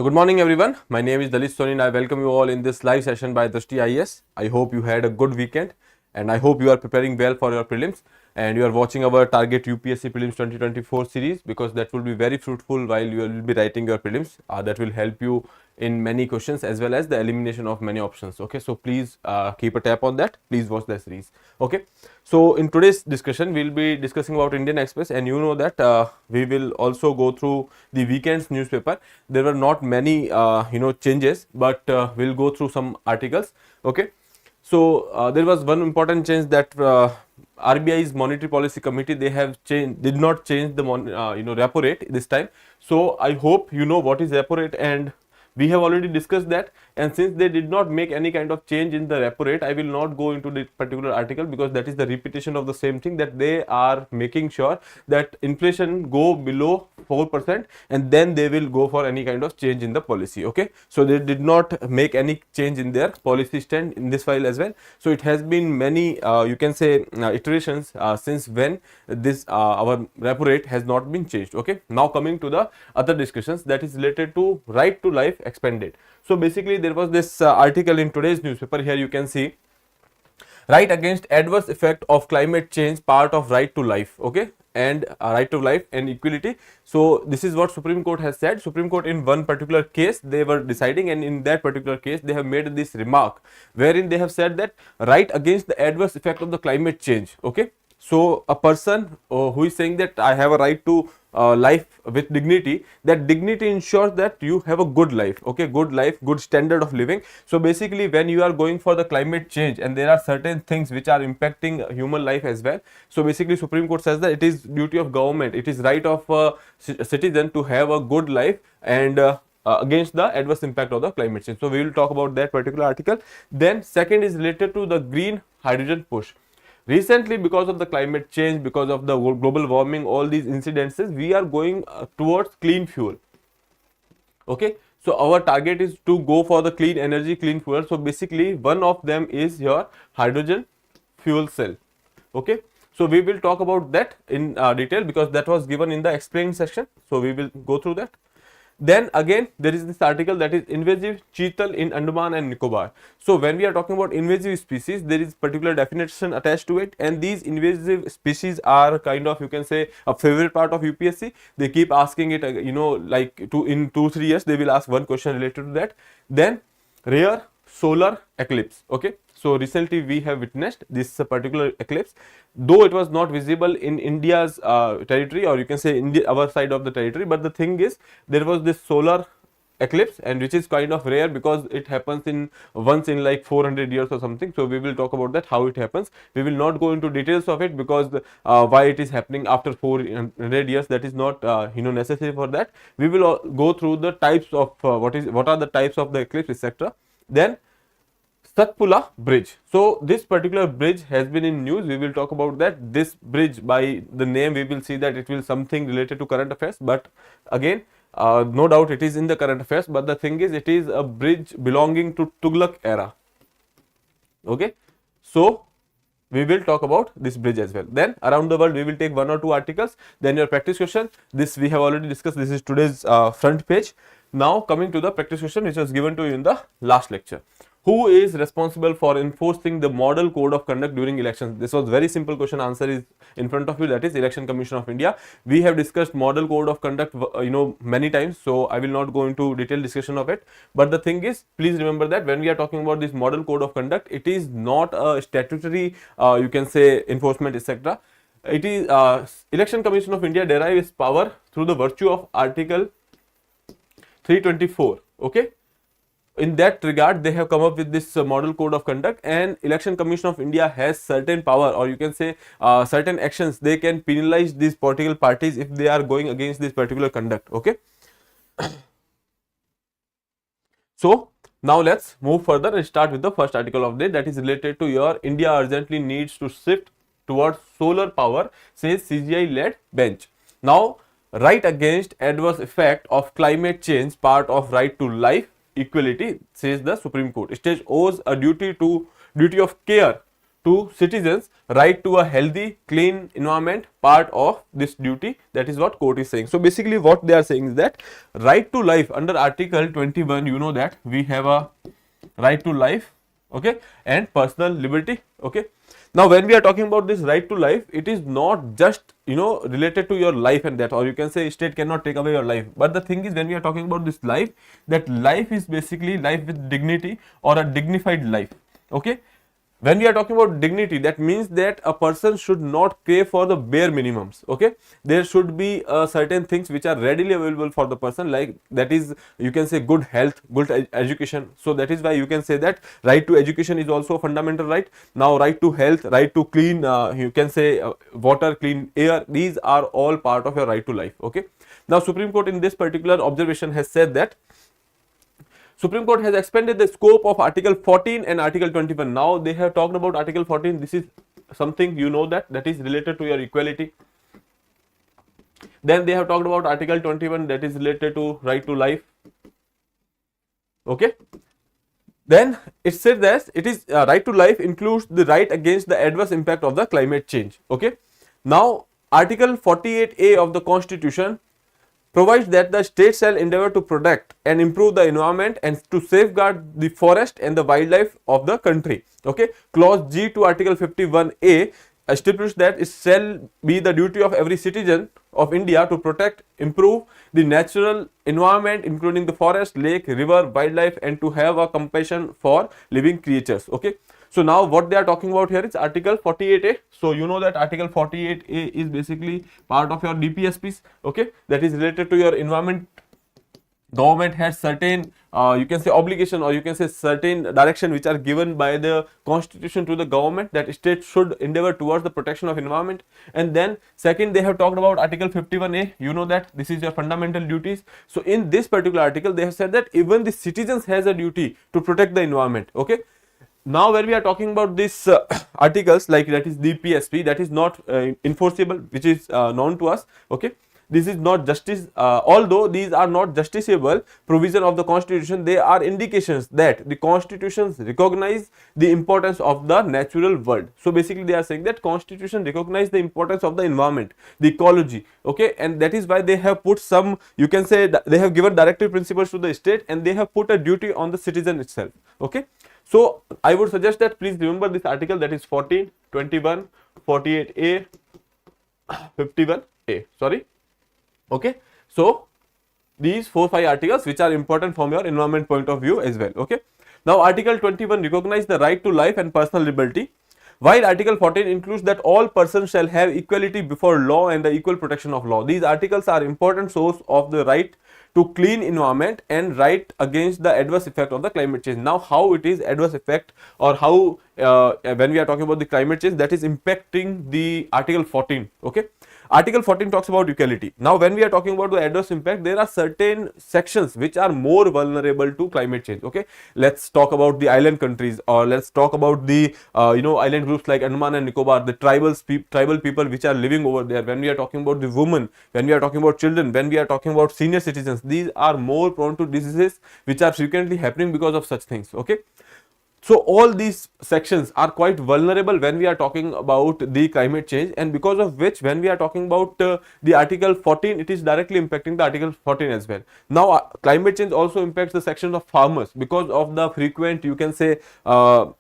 So good morning everyone. My name is Lalit Soni and I welcome you all in this live session by Drishti IAS. I hope you had a good weekend and I hope you are preparing well for your prelims and you are watching our target UPSC prelims 2024 series because that will be very fruitful while you will be writing your prelims. That will help you in many questions as well as the elimination of many options. Okay, so please keep a tap on that. Please watch the series. Okay, so in today's discussion we'll be discussing about Indian Express, and you know that we will also go through the weekend's newspaper. There were not many changes, but we'll go through some articles. Okay, so there was one important change that RBI's monetary policy committee, they have did not change the repo rate this time. So I hope you know what is repo rate, and we have already discussed that. And since they did not make any kind of change in the repo rate, I will not go into the particular article because that is the repetition of the same thing, that they are making sure that inflation go below 4% and then they will go for any kind of change in the policy. Okay, so they did not make any change in their policy stand in this file as well. So it has been many you can say iterations since when this our repo rate has not been changed. Okay, now coming to the other discussions that is related to right to life expanded. So basically there was this article in today's newspaper. Here you can see right against adverse effect of climate change, part of right to life. Okay, and right to life and equality. So this is what Supreme Court has said. Supreme Court in one particular case they were deciding, and in that particular case they have made this remark wherein they have said that right against the adverse effect of the climate change. Okay, so a person who is saying that I have a right to life with dignity, that dignity ensures that you have a good life. Okay, good life, good standard of living. So basically when you are going for the climate change and there are certain things which are impacting human life as well, so basically Supreme Court says that it is duty of government, it is right of a citizen to have a good life and against the adverse impact of the climate change. So we will talk about that particular article. Then second is related to the green hydrogen push. Recently, because of the climate change, because of the global warming, all these incidences, we are going towards clean fuel. Okay, so our target is to go for the clean energy, clean fuel. So basically one of them is your hydrogen fuel cell. Okay, so we will talk about that in detail because that was given in the explained section. So we will go through that. Then again there is this article that is invasive cheetal in Andaman and Nicobar. So when we are talking about invasive species, there is particular definition attached to it, and these invasive species are kind of, you can say, a favorite part of UPSC. They keep asking it, like in 2-3 years they will ask one question related to that. Then rare solar eclipse. Okay, so recently we have witnessed this particular eclipse, though it was not visible in India's territory, or you can say our side of the territory, but the thing is there was this solar eclipse, and which is kind of rare because it happens in once in like 400 years or something. So we will talk about that, how it happens. We will not go into details of it because why it is happening after 400 years, that is not necessary for that. We will go through the types of what are the types of the eclipse, etc. Then Satpura bridge. So this particular bridge has been in news. We will talk about that. This bridge, by the name we will see that it will something related to current affairs, but again no doubt it is in the current affairs, but the thing is it is a bridge belonging to Tughlaq era. Okay, so we will talk about this bridge as well. Then around the world we will take 1 or 2 articles. Then your practice question, this we have already discussed. This is today's front page. Now coming to the practice question which was given to you in the last lecture. Who is responsible for enforcing the model code of conduct during elections? This was very simple question. Answer is in front of you, that is Election Commission of India. We have discussed model code of conduct many times, so I will not go into detailed discussion of it. But the thing is, please remember that when we are talking about this model code of conduct, it is not a statutory you can say enforcement, etc. It is Election Commission of India derives its power through the virtue of Article 324. Okay, in that regard they have come up with this model code of conduct, and Election Commission of India has certain power, or you can say certain actions. They can penalize these political parties if they are going against this particular conduct. Okay, so now let's move further and start with the first article of the day, that is related to your India urgently needs to shift towards solar power, says CGI led bench. Now right against adverse effect of climate change, part of right to life equality, says the Supreme Court. State owes a duty of care to citizens right to a healthy, clean environment, part of this duty. That is what court is saying. So basically what they are saying is that right to life under Article 21, you know that we have a right to life, okay, and personal liberty, okay. Now when we are talking about this right to life, it is not just, you know, related to your life and that, or you can say state cannot take away your life, but the thing is when we are talking about this life, that life is basically life with dignity or a dignified life, okay. When we are talking about dignity, that means that a person should not crave for the bare minimums, okay. There should be certain things which are readily available for the person, like that is, you can say, good health, good education. So that is why you can say that right to education is also a fundamental right. Now right to health, right to clean, you can say water, clean air, these are all part of your right to life, okay. Now Supreme Court in this particular observation has said that Supreme Court has expanded the scope of Article 14 and Article 21. Now they have talked about Article 14. This is something, you know, that is related to your equality. Then they have talked about Article 21, that is related to right to life, okay. Then it said that it is right to life includes the right against the adverse impact of the climate change, okay. Now Article 48A of the Constitution provides that the state shall endeavor to protect and improve the environment and to safeguard the forest and the wildlife of the country, okay. Clause G to Article 51A stipulates that it shall be the duty of every citizen of India to protect, improve the natural environment, including the forest, lake, river, wildlife, and to have a compassion for living creatures, okay. So now what they are talking about here is Article 48A. So you know that Article 48A is basically part of your DPSPs, okay, that is related to your environment. Government has certain you can say obligation, or you can say certain direction which are given by the Constitution to the government, that state should endeavor towards the protection of environment. And then second, they have talked about Article 51A. You know that this is your fundamental duties. So in this particular article, they have said that even the citizens has a duty to protect the environment, okay. Now when we are talking about these articles, like that is DPSP, that is not enforceable, which is known to us, okay. This is not justice, although these are not justiciable provision of the Constitution, they are indications that the Constitutions recognize the importance of the natural world. So basically they are saying that Constitution recognize the importance of the environment, the ecology, okay, and that is why they have put some, you can say, they have given directive principles to the state, and they have put a duty on the citizen itself, okay. So I would suggest that please remember this article, that is 14, 21, 48A, 51A, sorry, okay. So these 4-5 articles which are important from your environment point of view as well, okay. Now Article 21 recognize the right to life and personal liberty, while Article 14 includes that all persons shall have equality before law and the equal protection of law. These articles are important source of the right to clean environment and right against the adverse effect of the climate change. Now how it is adverse effect, or how when we are talking about the climate change, that is impacting the Article 14, okay. Article 14 talks about equality. Now when we are talking about the adverse impact, there are certain sections which are more vulnerable to climate change, okay. Let's talk about the island countries, or let's talk about the you know, island groups like Andaman and Nicobar, the tribal people which are living over there. When we are talking about the women, when we are talking about children, when we are talking about senior citizens, these are more prone to diseases which are frequently happening because of such things, okay. So all these sections are quite vulnerable when we are talking about the climate change, and because of which when we are talking about the Article 14, it is directly impacting the Article 14 as well. Now climate change also impacts the section of farmers because of the frequent, you can say,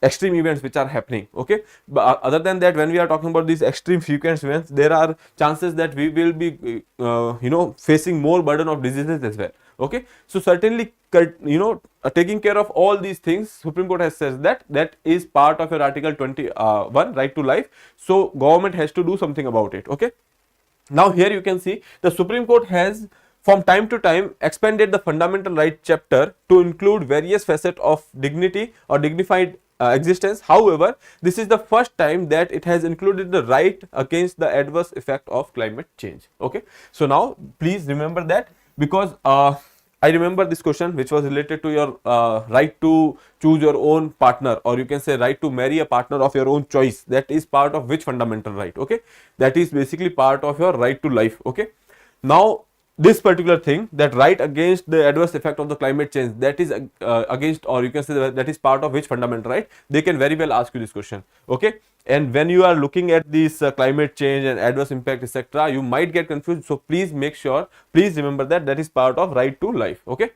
extreme events which are happening, okay. But other than that, when we are talking about these extreme frequent events, there are chances that we will be you know, facing more burden of diseases as well, okay. So certainly, you know, taking care of all these things, Supreme Court has said that that is part of your Article 21, right to life. So government has to do something about it, okay. Now here you can see the Supreme Court has from time to time expanded the fundamental right chapter to include various facets of dignity or dignified existence. However, this is the first time that it has included the right against the adverse effect of climate change, okay. So now please remember that, because I remember this question which was related to your right to choose your own partner, or you can say right to marry a partner of your own choice. That is part of which fundamental right, okay. That is basically part of your right to life, okay. Now this particular thing, that right against the adverse effect of the climate change, that is against, or you can say that is part of which fundamental right, they can very well ask you this question. Okay, and when you are looking at this climate change and adverse impact etc., you might get confused. So please make sure, please remember that that is part of right to life. Okay,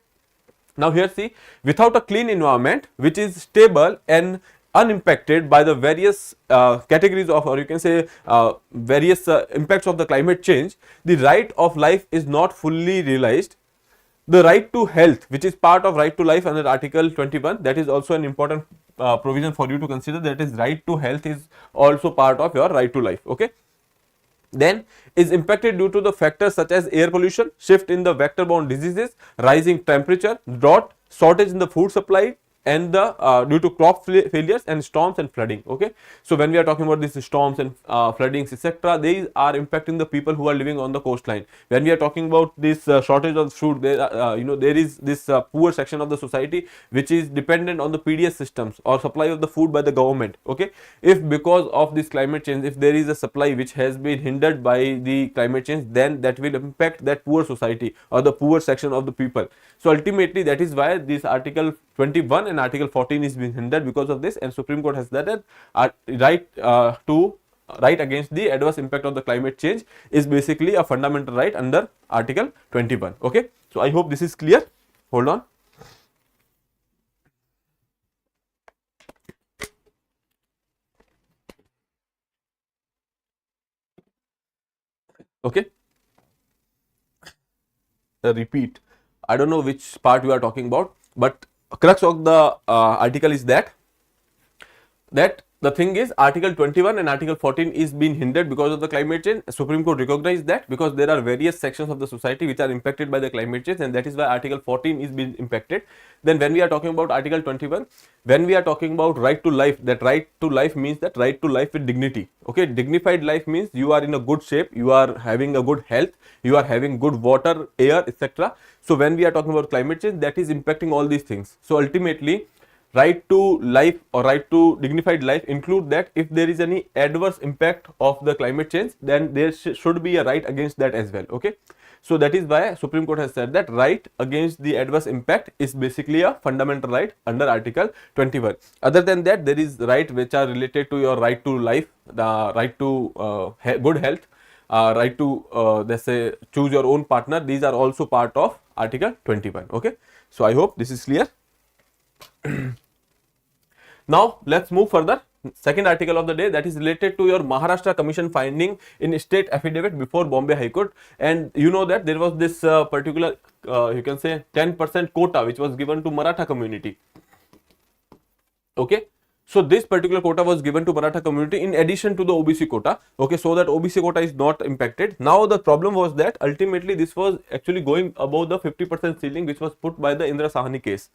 now here see, without a clean environment which is stable and unimpacted by the various categories of, or you can say various impacts of the climate change, the right of life is not fully realized. The right to health, which is part of right to life under Article 21, that is also an important provision for you to consider, that is right to health is also part of your right to life. Okay, then is impacted due to the factors such as air pollution, shift in the vector borne diseases, rising temperature, drought, shortage in the food supply, and the due to crop failures and storms and flooding. Okay, so when we are talking about these storms and floodings etc., these are impacting the people who are living on the coastline. When we are talking about this shortage of food, there there is this poor section of the society which is dependent on the PDS systems or supply of the food by the government. Okay, if because of this climate change, if there is a supply which has been hindered by the climate change, then that will impact that poor society or the poor section of the people. So ultimately that is why this Article 21 and Article 14 is being hindered because of this, and Supreme Court has said that right against the adverse impact of the climate change is basically a fundamental right under Article 21. Okay, so I hope this is clear. Hold on. Okay, repeat, I don't know which part you are talking about, but crux of the article is that the thing is Article 21 and Article 14 is being hindered because of the climate change. Supreme Court recognized that because there are various sections of the society which are impacted by the climate change, and that is why Article 14 is being impacted. Then when we are talking about Article 21, when we are talking about right to life, that right to life means that right to life with dignity. Okay, dignified life means you are in a good shape, you are having a good health, you are having good water, air, etc. So when we are talking about climate change, that is impacting all these things. So ultimately right to life or right to dignified life include that if there is any adverse impact of the climate change, then there should be a right against that as well. Okay, so that is why Supreme Court has said that right against the adverse impact is basically a fundamental right under Article 21. Other than that, there is right which are related to your right to life, the right to good health, right to let's say choose your own partner. These are also part of Article 21. Okay, so I hope this is clear. Now let's move further. Second article of the day, that is related to your Maharashtra Commission finding in state affidavit before Bombay High Court. And you know that there was this particular you can say 10% quota which was given to Maratha community. Okay, so this particular quota was given to Maratha community in addition to the OBC quota. Okay, so that OBC quota is not impacted. Now the problem was that ultimately this was actually going above the 50% ceiling which was put by the Indira Sahani case.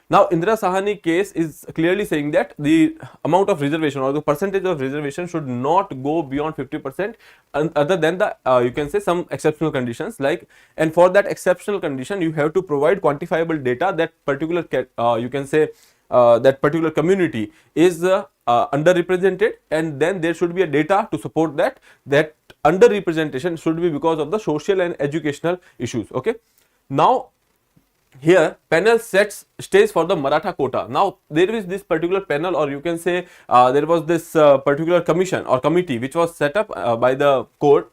Now Indira Sahani case is clearly saying that the amount of reservation or the percentage of reservation should not go beyond 50% other than the you can say some exceptional conditions, like, and for that exceptional condition you have to provide quantifiable data that particular you can say that particular community is underrepresented, and then there should be a data to support that underrepresentation should be because of the social and educational issues. Okay, now here panel sets stage for the Maratha quota. Now there is this particular panel, or you can say there was this particular commission or committee which was set up by the court,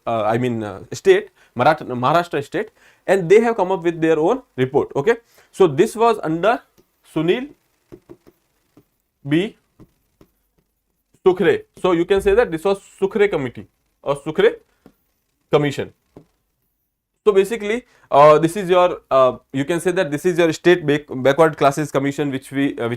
state, Maharashtra state, and they have come up with their own report. Okay, so this was under Sunil B. Sukhre. So you can say that this was Sukhre committee or Sukhre commission. So basically this is your you can say that this is your state backward classes commission which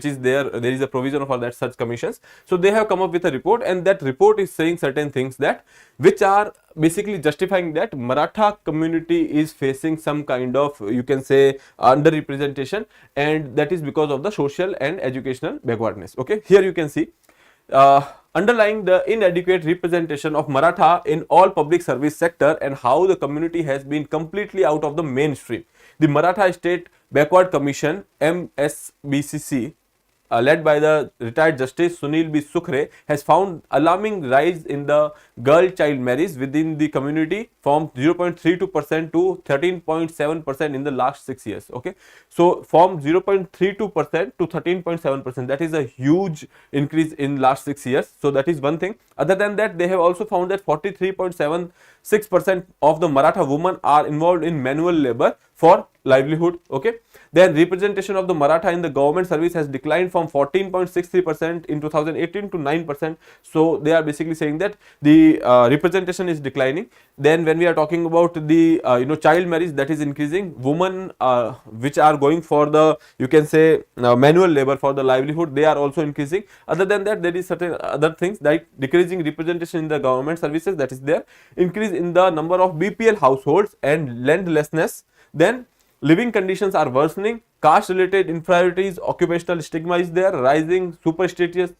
is there is a provision for that such commissions. So they have come up with a report, and that report is saying certain things that which are basically justifying that Maratha community is facing some kind of you can say underrepresentation, and that is because of the social and educational backwardness. Okay, here you can see underlying the inadequate representation of Maratha in all public service sector and how the community has been completely out of the mainstream. The Maratha State Backward Commission MSBCC led by the retired Justice Sunil B. Sukhre, has found alarming rise in the girl-child marriage within the community from 0.32% to 13.7% in the last 6 years. Okay, so from 0.32% to 13.7%, that is a huge increase in last 6 years. So that is one thing. Other than that, they have also found that 43.76% of the Maratha women are involved in manual labor for livelihood. Okay, then representation of the Maratha in the government service has declined from 14.63% in 2018 to 9%. So they are basically saying that the representation is declining. Then when we are talking about the child marriage, that is increasing. Women which are going for the, you can say, manual labor for the livelihood, they are also increasing. Other than that, there is certain other things like decreasing representation in the government services, that is there, increase in the number of BPL households and landlessness. Then living conditions are worsening, caste related inferiorities, occupational stigma is there, rising superstitious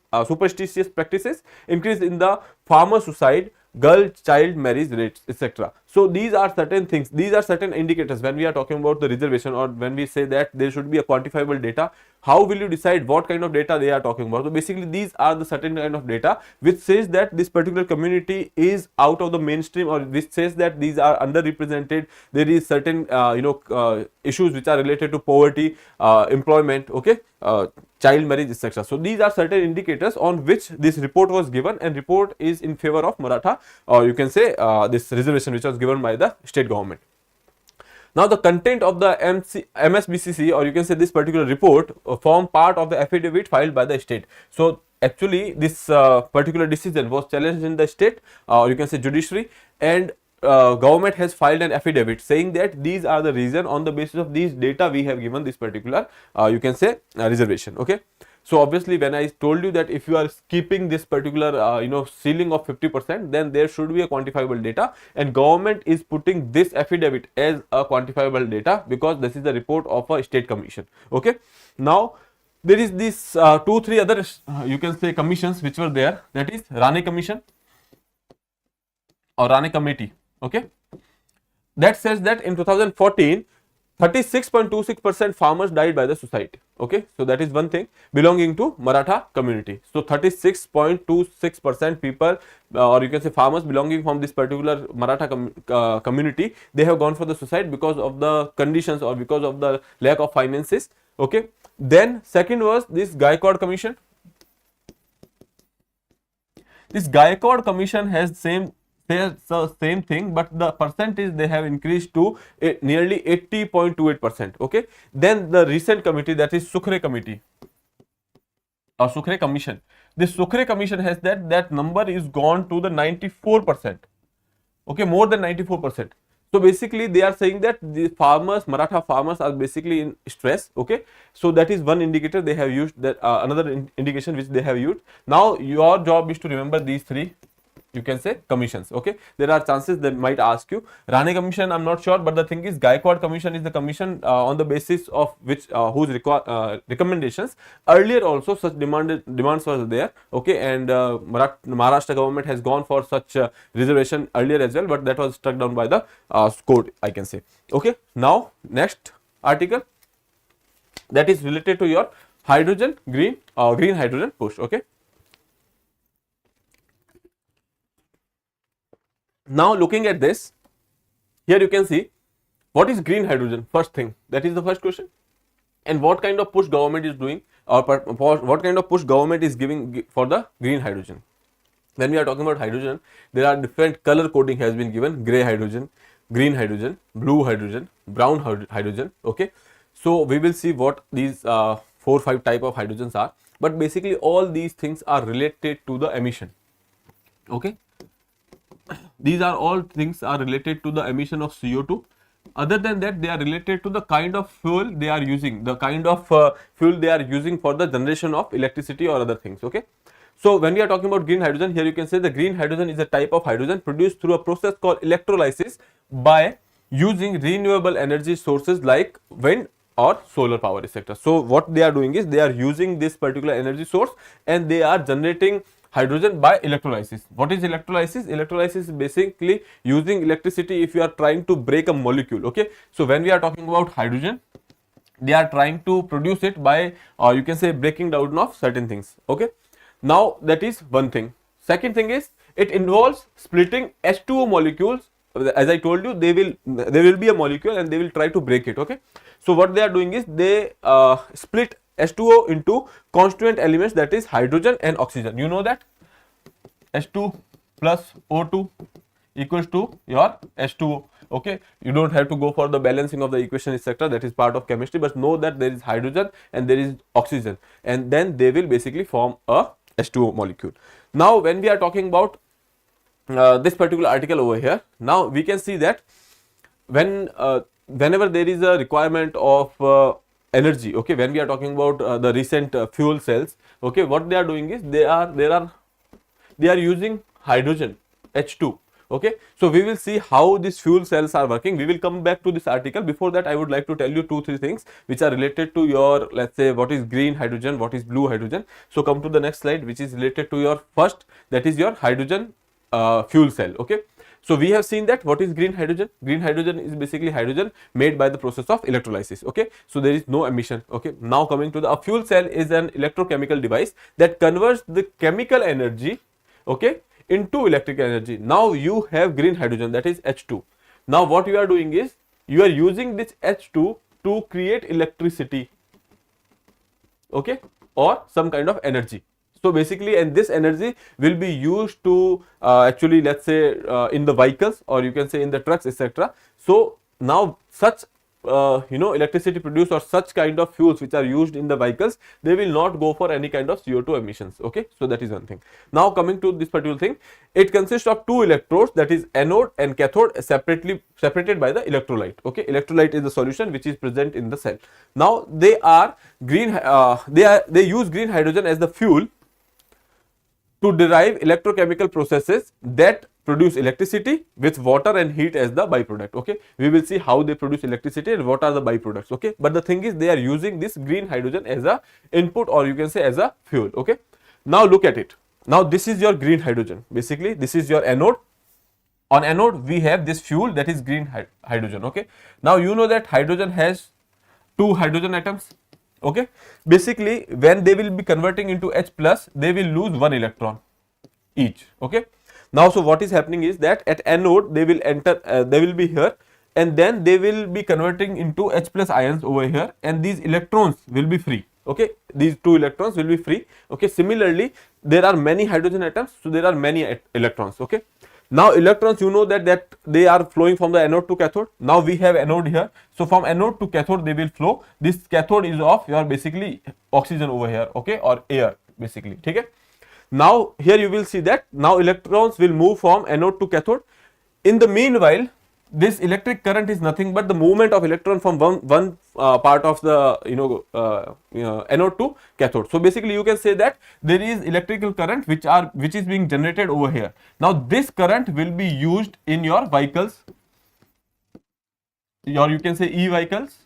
practices, increase in the farmer suicide, girl child marriage rates, etc. So these are certain things, these are certain indicators when we are talking about the reservation, or when we say that there should be a quantifiable data. How will you decide what kind of data they are talking about? So basically these are the certain kind of data which says that this particular community is out of the mainstream, or which says that these are underrepresented. There is certain issues which are related to poverty, employment, okay, child marriage, etc. So these are certain indicators on which this report was given, and report is in favor of Maratha, or you can say this reservation which was given by the state government. Now the content of the MSBCC, or you can say this particular report, form part of the affidavit filed by the state. So actually this particular decision was challenged in the state, or you can say judiciary, and government has filed an affidavit saying that these are the reason, on the basis of these data we have given this particular you can say reservation. Okay, so obviously when I told you that if you are keeping this particular ceiling of 50%, then there should be a quantifiable data, and government is putting this affidavit as a quantifiable data because this is the report of a state commission. Okay, now there is this 2-3 other you can say commissions which were there, that is Rane commission or Rane committee. Okay, that says that in 2014 36.26% farmers died by the suicide. Okay, so that is one thing belonging to Maratha community. So 36.26% people, or you can say farmers belonging from this particular Maratha community, they have gone for the suicide because of the conditions or because of the lack of finances. Okay, then second was this Gaikwad commission. This Gaikwad commission has same thing, but the percentage they have increased to nearly 80.28%. Okay, then the recent committee, that is Sukhre committee or Sukhre commission. This Sukhre commission has that number is gone to the 94%. Okay, more than 94%. So basically they are saying that the farmers, Maratha farmers, are basically in stress. Okay, so that is one indicator they have used, that another indication which they have used. Now your job is to remember these three, you can say, commissions. Okay, there are chances they might ask you. Rane commission, I'm not sure, but the thing is Gaikwad commission is the commission on the basis of which whose recommendations earlier also such demands were there. Okay, and Maharashtra government has gone for such reservation earlier as well, but that was struck down by the court, I can say. Okay, now next article, that is related to your hydrogen green hydrogen push. Okay, now looking at this, here you can see what is green hydrogen. First thing, that is the first question, and what kind of push government is doing, or what kind of push government is giving for the green hydrogen. When we are talking about hydrogen, there are different color coding has been given: gray hydrogen, green hydrogen, blue hydrogen, brown hydrogen. Okay, so we will see what these 4-5 type of hydrogens are, but basically all these things are related to the emission. Okay, these are all things are related to the emission of CO2. Other than that, they are related to the kind of fuel they are using, the kind of fuel they are using for the generation of electricity or other things. Okay, so when we are talking about green hydrogen, here you can say the green hydrogen is a type of hydrogen produced through a process called electrolysis by using renewable energy sources like wind or solar power, etc. So what they are doing is they are using this particular energy source and they are generating hydrogen by electrolysis. What is electrolysis? Electrolysis is basically using electricity if you are trying to break a molecule. Okay, so when we are talking about hydrogen, they are trying to produce it by, or you can say, breaking down of certain things. Okay, now that is one thing. Second thing is, it involves splitting H2O molecules. As I told you, there will be a molecule and they will try to break it. Okay, so what they are doing is they split H2O into constituent elements, that is hydrogen and oxygen. You know that H2 plus O2 equals to your H2O. Okay, you don't have to go for the balancing of the equation, etc. That is part of chemistry, but know that there is hydrogen and there is oxygen, and then they will basically form a H2O molecule. Now when we are talking about this particular article over here, now we can see that whenever there is a requirement of energy, okay, when we are talking about the recent fuel cells, okay, what they are doing is they are using hydrogen, H2. Okay, so we will see how these fuel cells are working. We will come back to this article. Before that, I would like to tell you 2-3 things which are related to your, let's say, what is green hydrogen, what is blue hydrogen. So come to the next slide, which is related to your first, that is your hydrogen fuel cell. Okay, so we have seen that what is green hydrogen. Green hydrogen is basically hydrogen made by the process of electrolysis. Okay, so there is no emission. Okay, now coming to a fuel cell is an electrochemical device that converts the chemical energy, okay, into electric energy. Now you have green hydrogen, that is H2. Now what you are doing is you are using this H2 to create electricity, okay, or some kind of energy. So basically, and this energy will be used to actually, let's say, in the vehicles, or you can say in the trucks, etc. So now such electricity produced or such kind of fuels which are used in the vehicles, they will not go for any kind of CO2 emissions. Okay, so that is one thing. Now coming to this particular thing, it consists of two electrodes, that is anode and cathode, separated by the electrolyte. Okay, electrolyte is the solution which is present in the cell. Now they are green, they use green hydrogen as the fuel to derive electrochemical processes that produce electricity with water and heat as the byproduct. Okay, we will see how they produce electricity and what are the byproducts. Okay, but the thing is, they are using this green hydrogen as a input, or you can say as a fuel. Okay, now look at it. Now this is your green hydrogen. Basically, this is your anode. On anode, we have this fuel, that is green hydrogen. Okay, now you know that hydrogen has 2 hydrogen atoms. Okay, basically when they will be converting into H plus, they will lose 1 electron each. Okay, now so what is happening is that at anode they will enter, they will be here, and then they will be converting into H plus ions over here, and these electrons will be free. Okay, these 2 electrons will be free. Okay, similarly there are many hydrogen atoms, so there are many electrons. Okay, now electrons, you know that they are flowing from the anode to cathode. Now we have anode here, so from anode to cathode they will flow. This cathode is of your basically oxygen over here, okay, or air basically. Okay, now here you will see that now electrons will move from anode to cathode. In the meanwhile, this electric current is nothing but the movement of electron from one part of the anode to cathode. So basically you can say that there is electrical current which is being generated over here. Now this current will be used in your vehicles, or you can say e-vehicles,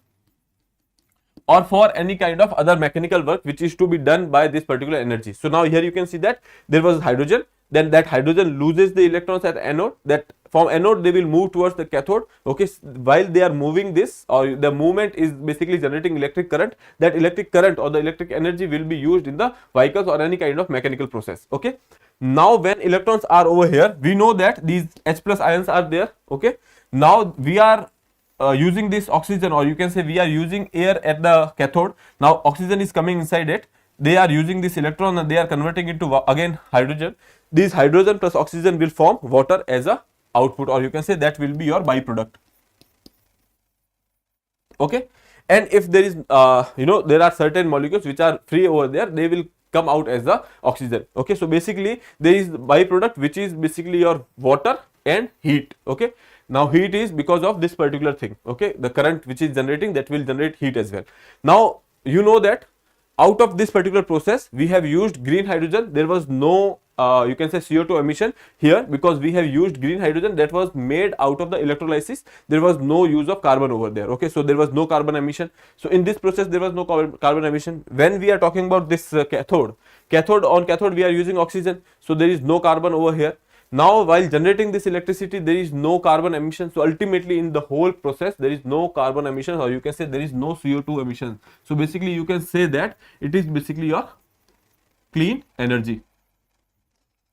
or for any kind of other mechanical work which is to be done by this particular energy. So now here you can see that there was hydrogen, then that hydrogen loses the electrons at anode, that from anode they will move towards the cathode. Okay, while they are moving this, or the movement is basically generating electric current, that electric current or the electric energy will be used in the vehicles or any kind of mechanical process. Okay, now when electrons are over here, we know that these H plus ions are there. Okay, now we are using this oxygen, or you can say we are using air at the cathode. Now oxygen is coming inside it, they are using this electron and they are converting into again hydrogen. This hydrogen plus oxygen will form water as a output, or you can say that will be your byproduct. Okay, and if there is there are certain molecules which are free over there, they will come out as the oxygen. Okay, so basically there is byproduct which is basically your water and heat. Okay, now heat is because of this particular thing. Okay, the current which is generating, that will generate heat as well. Now you know that out of this particular process we have used green hydrogen. There was no you can say CO2 emission here, because we have used green hydrogen that was made out of the electrolysis. There was no use of carbon over there. Okay, so there was no carbon emission. So in this process there was no carbon emission. When we are talking about this cathode, on cathode we are using oxygen, so there is no carbon over here. Now while generating this electricity, there is no carbon emission. So ultimately in the whole process there is no carbon emission, or you can say there is no CO2 emission. So basically you can say that it is basically your clean energy.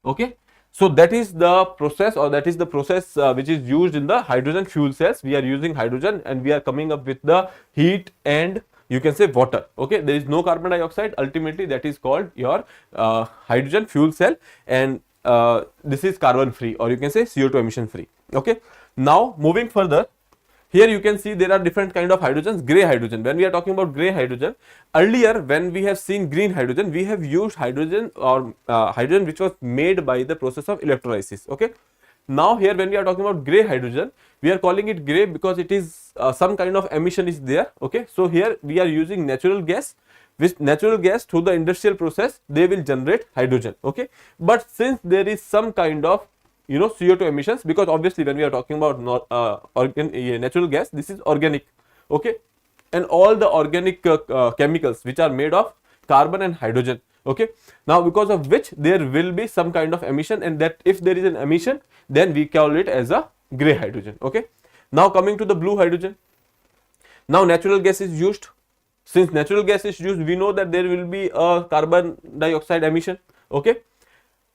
Okay, so that is the process, or that is the process which is used in the hydrogen fuel cells. We are using hydrogen and we are coming up with the heat and you can say water. Okay, there is no carbon dioxide. Ultimately that is called your hydrogen fuel cell, and this is carbon free, or you can say CO2 emission free. Okay, now moving further, here you can see there are different kind of hydrogens. Gray hydrogen, when we are talking about gray hydrogen, earlier when we have seen green hydrogen, we have used hydrogen or hydrogen which was made by the process of electrolysis. Okay, now here when we are talking about gray hydrogen, we are calling it gray because it is some kind of emission is there. Okay, so here we are using natural gas, which natural gas through the industrial process they will generate hydrogen. Okay, but since there is some kind of CO2 emissions, because obviously when we are talking about natural gas, this is organic. Okay, and all the organic chemicals which are made of carbon and hydrogen. Okay, now because of which there will be some kind of emission, and that if there is an emission, then we call it as a gray hydrogen. Okay, now coming to the blue hydrogen. Now natural gas is used. Since natural gas is used, we know that there will be a carbon dioxide emission. Okay,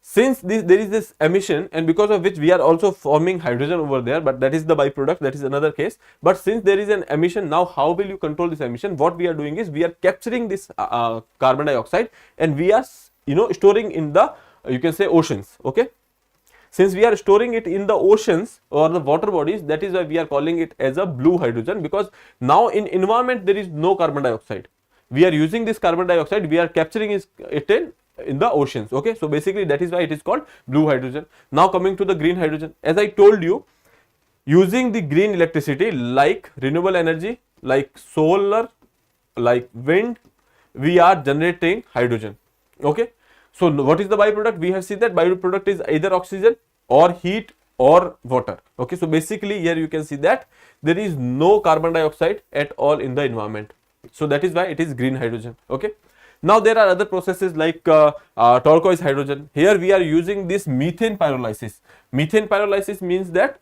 since there is this emission, and because of which we are also forming hydrogen over there, but that is the byproduct, that is another case. But since there is an emission, now how will you control this emission? What we are doing is we are capturing this carbon dioxide and we are storing in the you can say oceans. Okay, since we are storing it in the oceans or the water bodies, that is why we are calling it as a blue hydrogen, because now in environment there is no carbon dioxide. We are using this carbon dioxide, we are capturing it in the oceans. Okay, so basically that is why it is called blue hydrogen. Now coming to the green hydrogen, as I told you, using the green electricity like renewable energy, like solar, like wind, we are generating hydrogen. Okay, so what is the byproduct? We have seen that byproduct is either oxygen or heat or water. Okay, so basically here you can see that there is no carbon dioxide at all in the environment. So that is why it is green hydrogen. Okay, now there are other processes like turquoise hydrogen. Here we are using this methane pyrolysis. Methane pyrolysis means that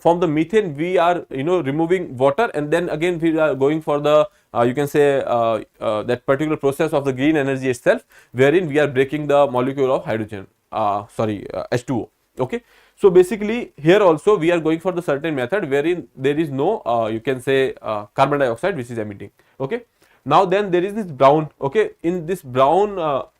from the methane we are removing water, and then again we are going for the you can say that particular process of the green energy itself, wherein we are breaking the molecule of hydrogen, H2O. Okay, so basically here also we are going for the certain method wherein there is no you can say carbon dioxide which is emitting. Okay, now then there is this brown. Okay, in this brown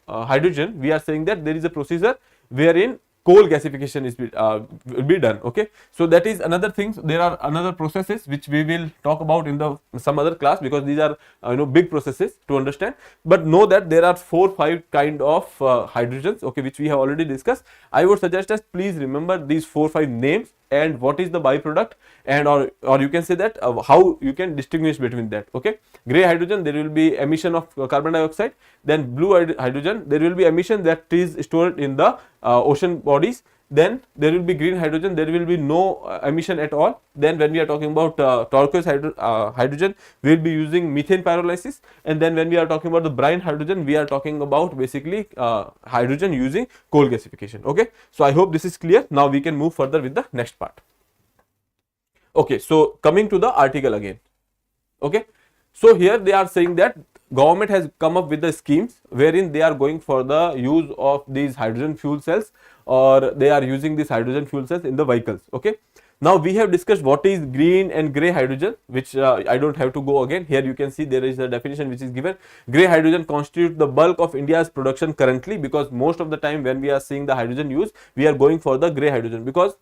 hydrogen, we are saying that there is a procedure wherein coal gasification is will be done. Okay, so that is another thing. There are another processes which we will talk about in the some other class, because these are big processes to understand. But know that there are 4-5 kind of hydrogens, okay, which we have already discussed. I would suggest us please remember these 4-5 names and what is the byproduct, and or you can say that how you can distinguish between that. Okay, gray hydrogen, there will be emission of carbon dioxide. Then blue hydrogen, there will be emission that is stored in the ocean bodies. Then there will be green hydrogen, there will be no emission at all. Then when we are talking about turquoise hydrogen, we will be using methane pyrolysis. And then when we are talking about the brine hydrogen, we are talking about basically hydrogen using coal gasification. Okay, so I hope this is clear. Now we can move further with the next part. Okay, so coming to the article again. Okay, so here they are saying that government has come up with the schemes wherein they are going for the use of these hydrogen fuel cells, or they are using these hydrogen fuel cells in the vehicles. Okay, now we have discussed what is green and gray hydrogen, which I don't have to go again. Here you can see there is a definition which is given. Gray hydrogen constitutes the bulk of India's production currently, because most of the time when we are seeing the hydrogen use, we are going for the gray hydrogen, because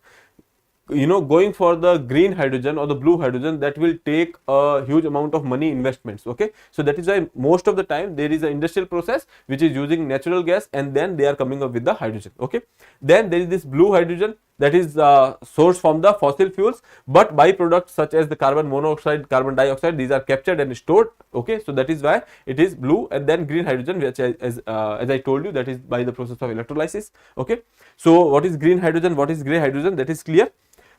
going for the green hydrogen or the blue hydrogen, that will take a huge amount of money investments. Okay, so that is why most of the time there is an industrial process which is using natural gas, and then they are coming up with the hydrogen. Okay, then there is this blue hydrogen that is sourced from the fossil fuels, but byproducts such as the carbon monoxide, carbon dioxide, these are captured and stored. Okay, so that is why it is blue. And then green hydrogen, which as I told you, that is by the process of electrolysis. Okay, so what is green hydrogen, what is gray hydrogen, that is clear.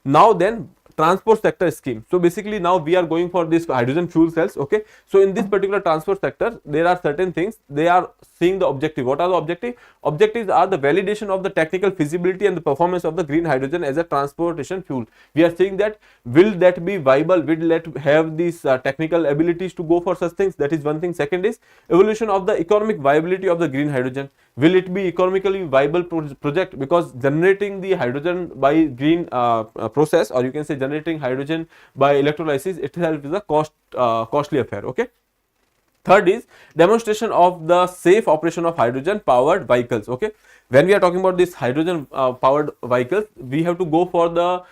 Now then transport sector scheme. So basically now we are going for this hydrogen fuel cells. Okay, so in this particular transport sector there are certain things they are seeing the objective. What are the objective? Objectives are the validation of the technical feasibility and the performance of the green hydrogen as a transportation fuel. We are saying that will that be viable, will that have these technical abilities to go for such things. That is one thing. Second is evolution of the economic viability of the green hydrogen. Will it be economically viable project, because generating the hydrogen by green process, or you can say generating hydrogen by electrolysis itself is a costly affair. Okay. Third is demonstration of the safe operation of hydrogen powered vehicles. Okay, when we are talking about this hydrogen powered vehicles, we have to go for the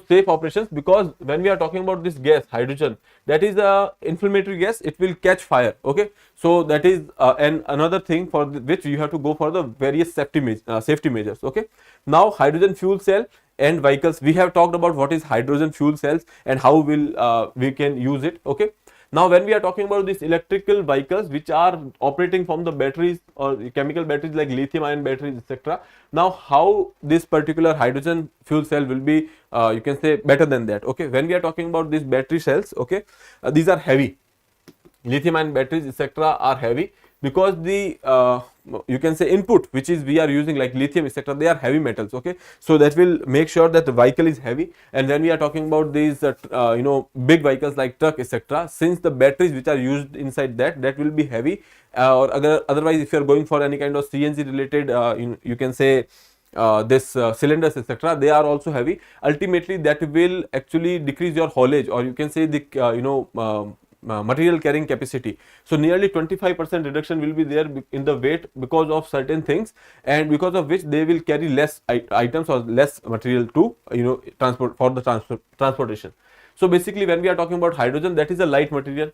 safe operations, because when we are talking about this gas hydrogen, that is a inflammatory gas, it will catch fire. Okay, so that is another thing for which you have to go for the various safety measures. Okay, now hydrogen fuel cell and vehicles, we have talked about what is hydrogen fuel cells and how will we can use it. Okay, now when we are talking about these electrical vehicles which are operating from the batteries or chemical batteries like lithium ion batteries, etc. Now how this particular hydrogen fuel cell will be you can say better than that. Okay, when we are talking about these battery cells, okay, these are heavy. Lithium ion batteries, etc. are heavy, because the you can say input which is we are using like lithium, etc., they are heavy metals. Okay, so that will make sure that the vehicle is heavy. And when we are talking about these big vehicles like truck, etc., since the batteries which are used inside that will be heavy, or otherwise if you are going for any kind of CNG related you can say this cylinders, etc., they are also heavy. Ultimately that will actually decrease your haulage, or you can say the material carrying capacity. So nearly 25% reduction will be there in the weight because of certain things, and because of which they will carry less items or less material to transport for the transportation. So basically when we are talking about hydrogen, that is a light material.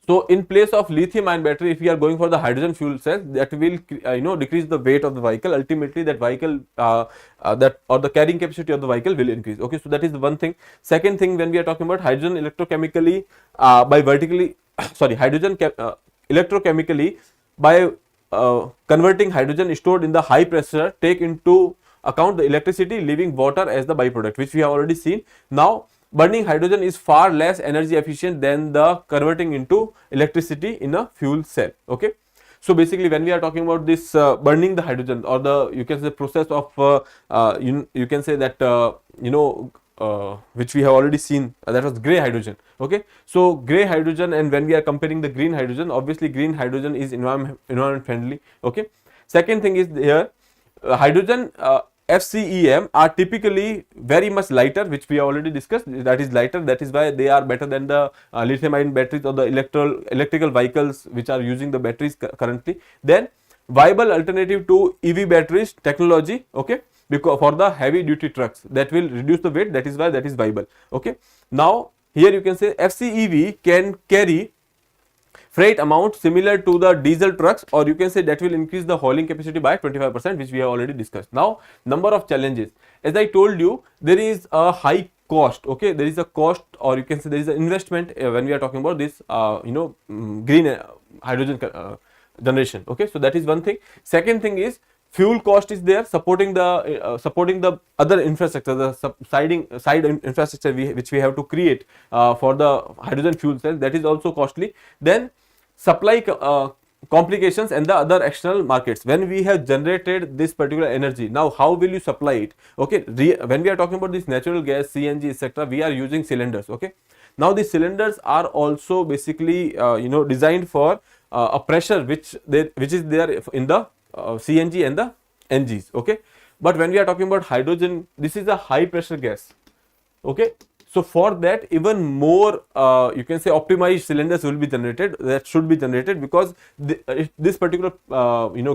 So in place of lithium ion battery, if we are going for the hydrogen fuel cell, that will decrease the weight of the vehicle. Ultimately that vehicle that or the carrying capacity of the vehicle will increase. Okay, so that is one thing. Second thing, when we are talking about hydrogen electrochemically by vertically hydrogen electrochemically by converting hydrogen stored in the high pressure, take into account the electricity leaving water as the byproduct, which we have already seen. Now burning hydrogen is far less energy efficient than the converting into electricity in a fuel cell. Okay, so basically when we are talking about this burning the hydrogen, or the you can say process of you can say that which we have already seen, that was gray hydrogen. Okay, so gray hydrogen, and when we are comparing the green hydrogen, obviously green hydrogen is environment friendly. Okay, second thing is here hydrogen FCEM are typically very much lighter, which we have already discussed. That is lighter, that is why they are better than the lithium ion batteries or the electrical vehicles which are using the batteries currently. Then viable alternative to EV batteries technology. Okay, because for the heavy duty trucks, that will reduce the weight, that is why that is viable. Okay, now here you can say FCEV can carry freight amount similar to the diesel trucks, or you can say that will increase the hauling capacity by 25%, which we have already discussed. Now number of challenges, as I told you, there is a high cost. Okay, there is a cost, or you can say there is an investment when we are talking about this green hydrogen generation. Okay, so that is one thing. Second thing is fuel cost is there, supporting the other infrastructure, the side infrastructure which we have to create for the hydrogen fuel cell, that is also costly. Then supply complications and the other external markets. When we have generated this particular energy, now how will you supply it? Okay, when we are talking about this natural gas, CNG, etc., we are using cylinders. Okay, now these cylinders are also basically designed for a pressure which is there in the CNG and the NGs. Okay, but when we are talking about hydrogen, this is a high pressure gas. Okay, so for that even more you can say optimized cylinders will be generated, that should be generated, because this particular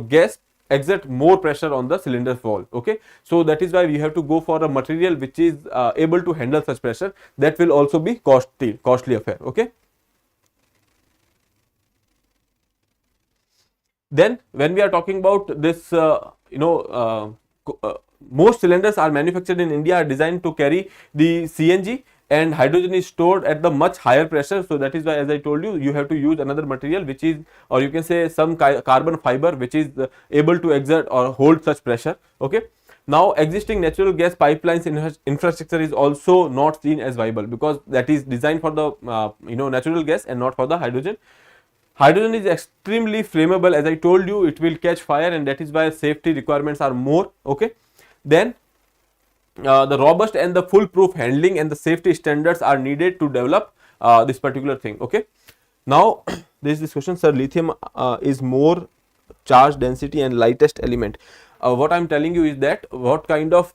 gas exert more pressure on the cylinder wall. Okay, so that is why we have to go for a material which is able to handle such pressure. That will also be costly affair. Okay, then when we are talking about this most cylinders are manufactured in India are designed to carry the CNG, and hydrogen is stored at the much higher pressure. So that is why, as I told you, you have to use another material which is, or you can say some carbon fiber which is able to exert or hold such pressure. Okay, Now existing natural gas pipelines infrastructure is also not seen as viable, because that is designed for the natural gas and not for the hydrogen. Hydrogen is extremely flammable, as I told you, it will catch fire, and that is why safety requirements are more. Okay, then the robust and the foolproof handling and the safety standards are needed to develop this particular thing. Okay, now there is this question, sir, lithium is more charge density and lightest element. What I am telling you is that what kind of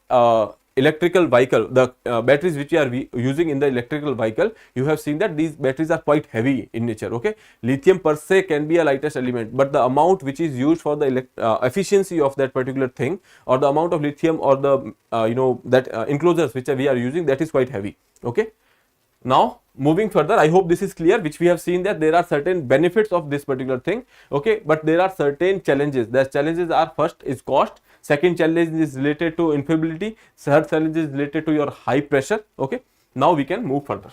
electrical vehicle, the batteries which we are using in the electrical vehicle, you have seen that these batteries are quite heavy in nature. Okay, lithium per se can be a lightest element, but the amount which is used for the efficiency of that particular thing, or the amount of lithium, or the enclosures which we are using, that is quite heavy. Okay, now moving further, I hope this is clear, which we have seen that there are certain benefits of this particular thing. Okay, but there are certain challenges. The challenges are, first is cost, second challenge is related to inflammability, third challenge is related to your high pressure. Okay, now we can move further.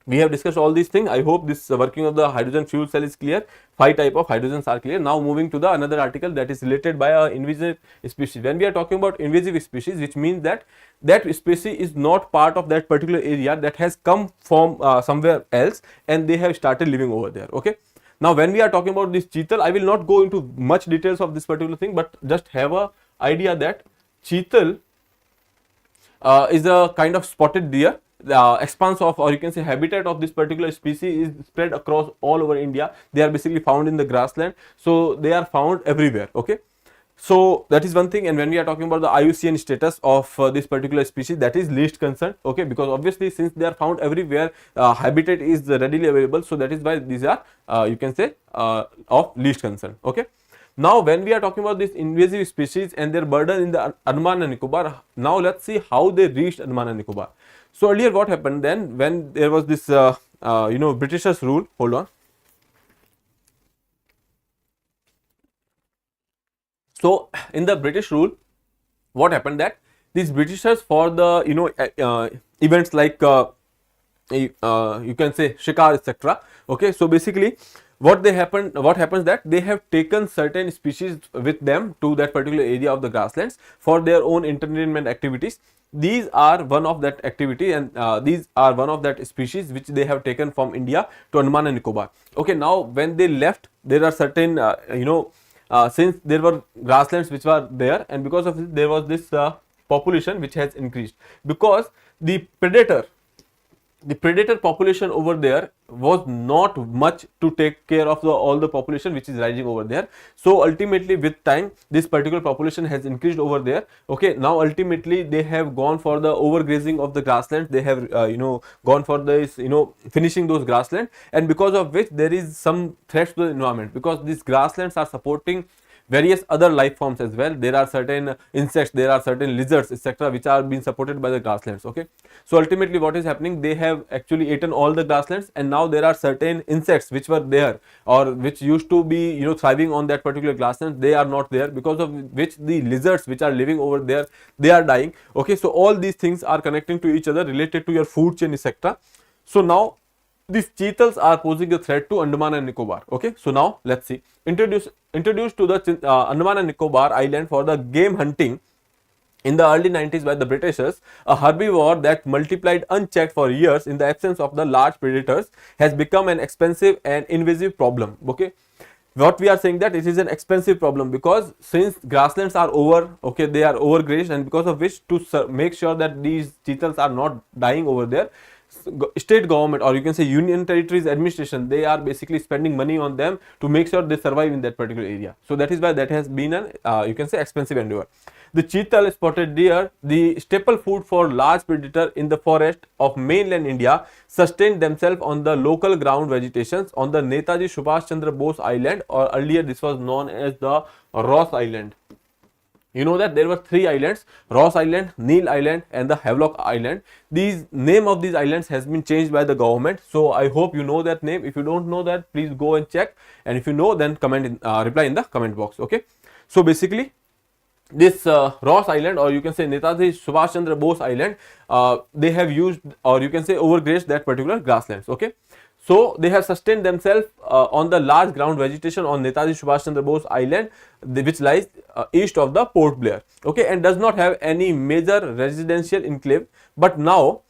We have discussed all these things. I hope this working of the hydrogen fuel cell is clear. 5 type of hydrogens are clear. Now moving to the another article that is related by a invasive species. When we are talking about invasive species, which means that that species is not part of that particular area, that has come from somewhere else and they have started living over there. Okay, now when we are talking about this cheetal, I will not go into much details of this particular thing, but just have a idea that cheetal is a kind of spotted deer. The expanse of, or you can say habitat of this particular species is spread across all over India. They are basically found in the grassland, so they are found everywhere. Okay, so that is one thing. And when we are talking about the IUCN status of this particular species, that is least concern. Okay, because obviously since they are found everywhere, habitat is readily available, so that is why these are you can say of least concern. Okay, now when we are talking about this invasive species and their burden in the Andaman and Nicobar, now let's see how they reached Andaman and Nicobar. So earlier what happened then, when there was this Britishers rule, hold on. So in the British rule, what happened that these Britishers, for the events like you can say shikar, etc. Okay, so basically what happens that they have taken certain species with them to that particular area of the grasslands for their own entertainment activities. These are one of that activity, and these are one of that species which they have taken from India to Andaman and Nicobar. Okay, now when they left, there are certain since there were grasslands which were there, and because of it there was this population which has increased, because the predator population over there was not much to take care of all the population which is rising over there. So ultimately with time this particular population has increased over there. Okay, now ultimately they have gone for the overgrazing of the grasslands. They have gone for this finishing those grasslands, and because of which there is some threats to the environment, because these grasslands are supporting various other life forms as well. There are certain insects, there are certain lizards, etc., which are being supported by the grasslands. Okay, so ultimately what is happening, they have actually eaten all the grasslands, and now there are certain insects which were there or which used to be thriving on that particular grassland. They are not there, because of which the lizards which are living over there, they are dying. Okay, so all these things are connecting to each other, related to your food chain, etc. So now these cheetals are posing a threat to Andaman and Nicobar. Okay, so now let's see. Introduced to the Andaman and Nicobar island for the game hunting in the early 90s by the Britishers, a herbivore that multiplied unchecked for years in the absence of the large predators has become an expensive and invasive problem. Okay, what we are saying that it is an expensive problem, because since grasslands are over, okay, they are overgrazed, and because of which, to make sure that these cheetals are not dying over there, state government, or you can say union territories administration, they are basically spending money on them to make sure they survive in that particular area. So that is why that has been an you can say expensive endeavor. The cheetal, spotted deer, the staple food for large predator in the forest of mainland India, sustained themselves on the local ground vegetations on the Netaji Subhash Chandra Bose Island, or earlier this was known as the Ross Island. You know that there were 3 islands: Ross Island, Neil Island, and the Havelock Island. These name of these islands has been changed by the government, so I hope you know that name. If you don't know that, please go and check, and if you know, then comment in, reply in the comment box. Okay, so basically this Ross Island, or you can say Netaji Subhash Chandra Bose Island, they have used, or you can say overgrazed that particular grasslands. Okay, So they have sustained themselves on the large ground vegetation on Netaji Subhash Chandra Bose Island, which lies east of the Port Blair, okay, and does not have any major residential enclave. But now,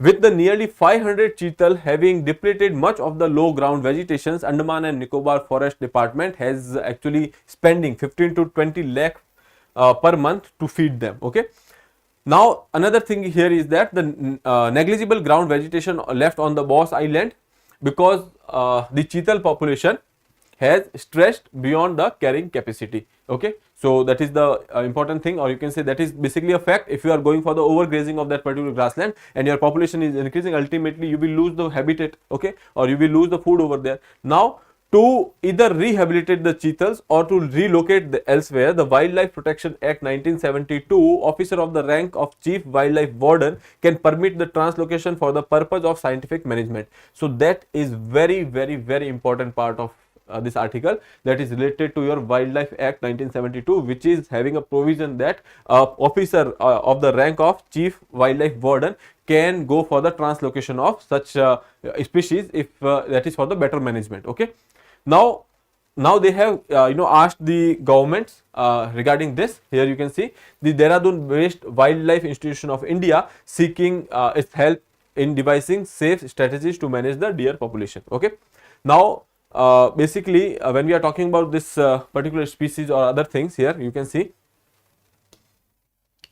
with the nearly 500 cheetal having depleted much of the low ground vegetations, Andaman and Nicobar Forest Department has actually spending 15 to 20 lakh per month to feed them, okay. Now another thing here is that the negligible ground vegetation left on the Boss Island, because the cheetal population has stretched beyond the carrying capacity, okay. So that is the important thing, or you can say that is basically a fact. If you are going for the overgrazing of that particular grassland and your population is increasing, ultimately you will lose the habitat, okay, or you will lose the food over there. Now, to either rehabilitate the cheetals or to relocate elsewhere, the Wildlife Protection Act 1972, officer of the rank of Chief Wildlife Warden can permit the translocation for the purpose of scientific management. So that is very, very, very important part of this article, that is related to your Wildlife Act 1972, which is having a provision that officer of the rank of Chief Wildlife Warden can go for the translocation of such species if that is for the better management, okay. Now they have asked the governments regarding this. Here you can see the Dehradun based Wildlife Institution of India seeking its help in devising safe strategies to manage the deer population, okay. Now basically when we are talking about this particular species or other things, here you can see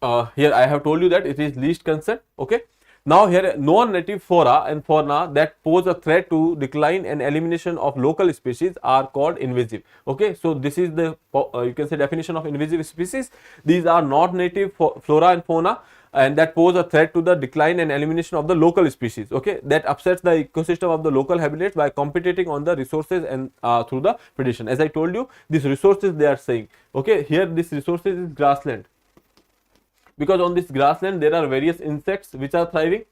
here I have told you that it is least concern, okay. Now here non-native flora and fauna that pose a threat to decline and elimination of local species are called invasive, okay. So this is the you can say definition of invasive species. These are not native flora and fauna and that pose a threat to the decline and elimination of the local species, okay, that upsets the ecosystem of the local habitats by competing on the resources and through the predation. As I told you, these resources they are saying, okay, here this resources is grassland, because on this grassland there are various insects which are thriving.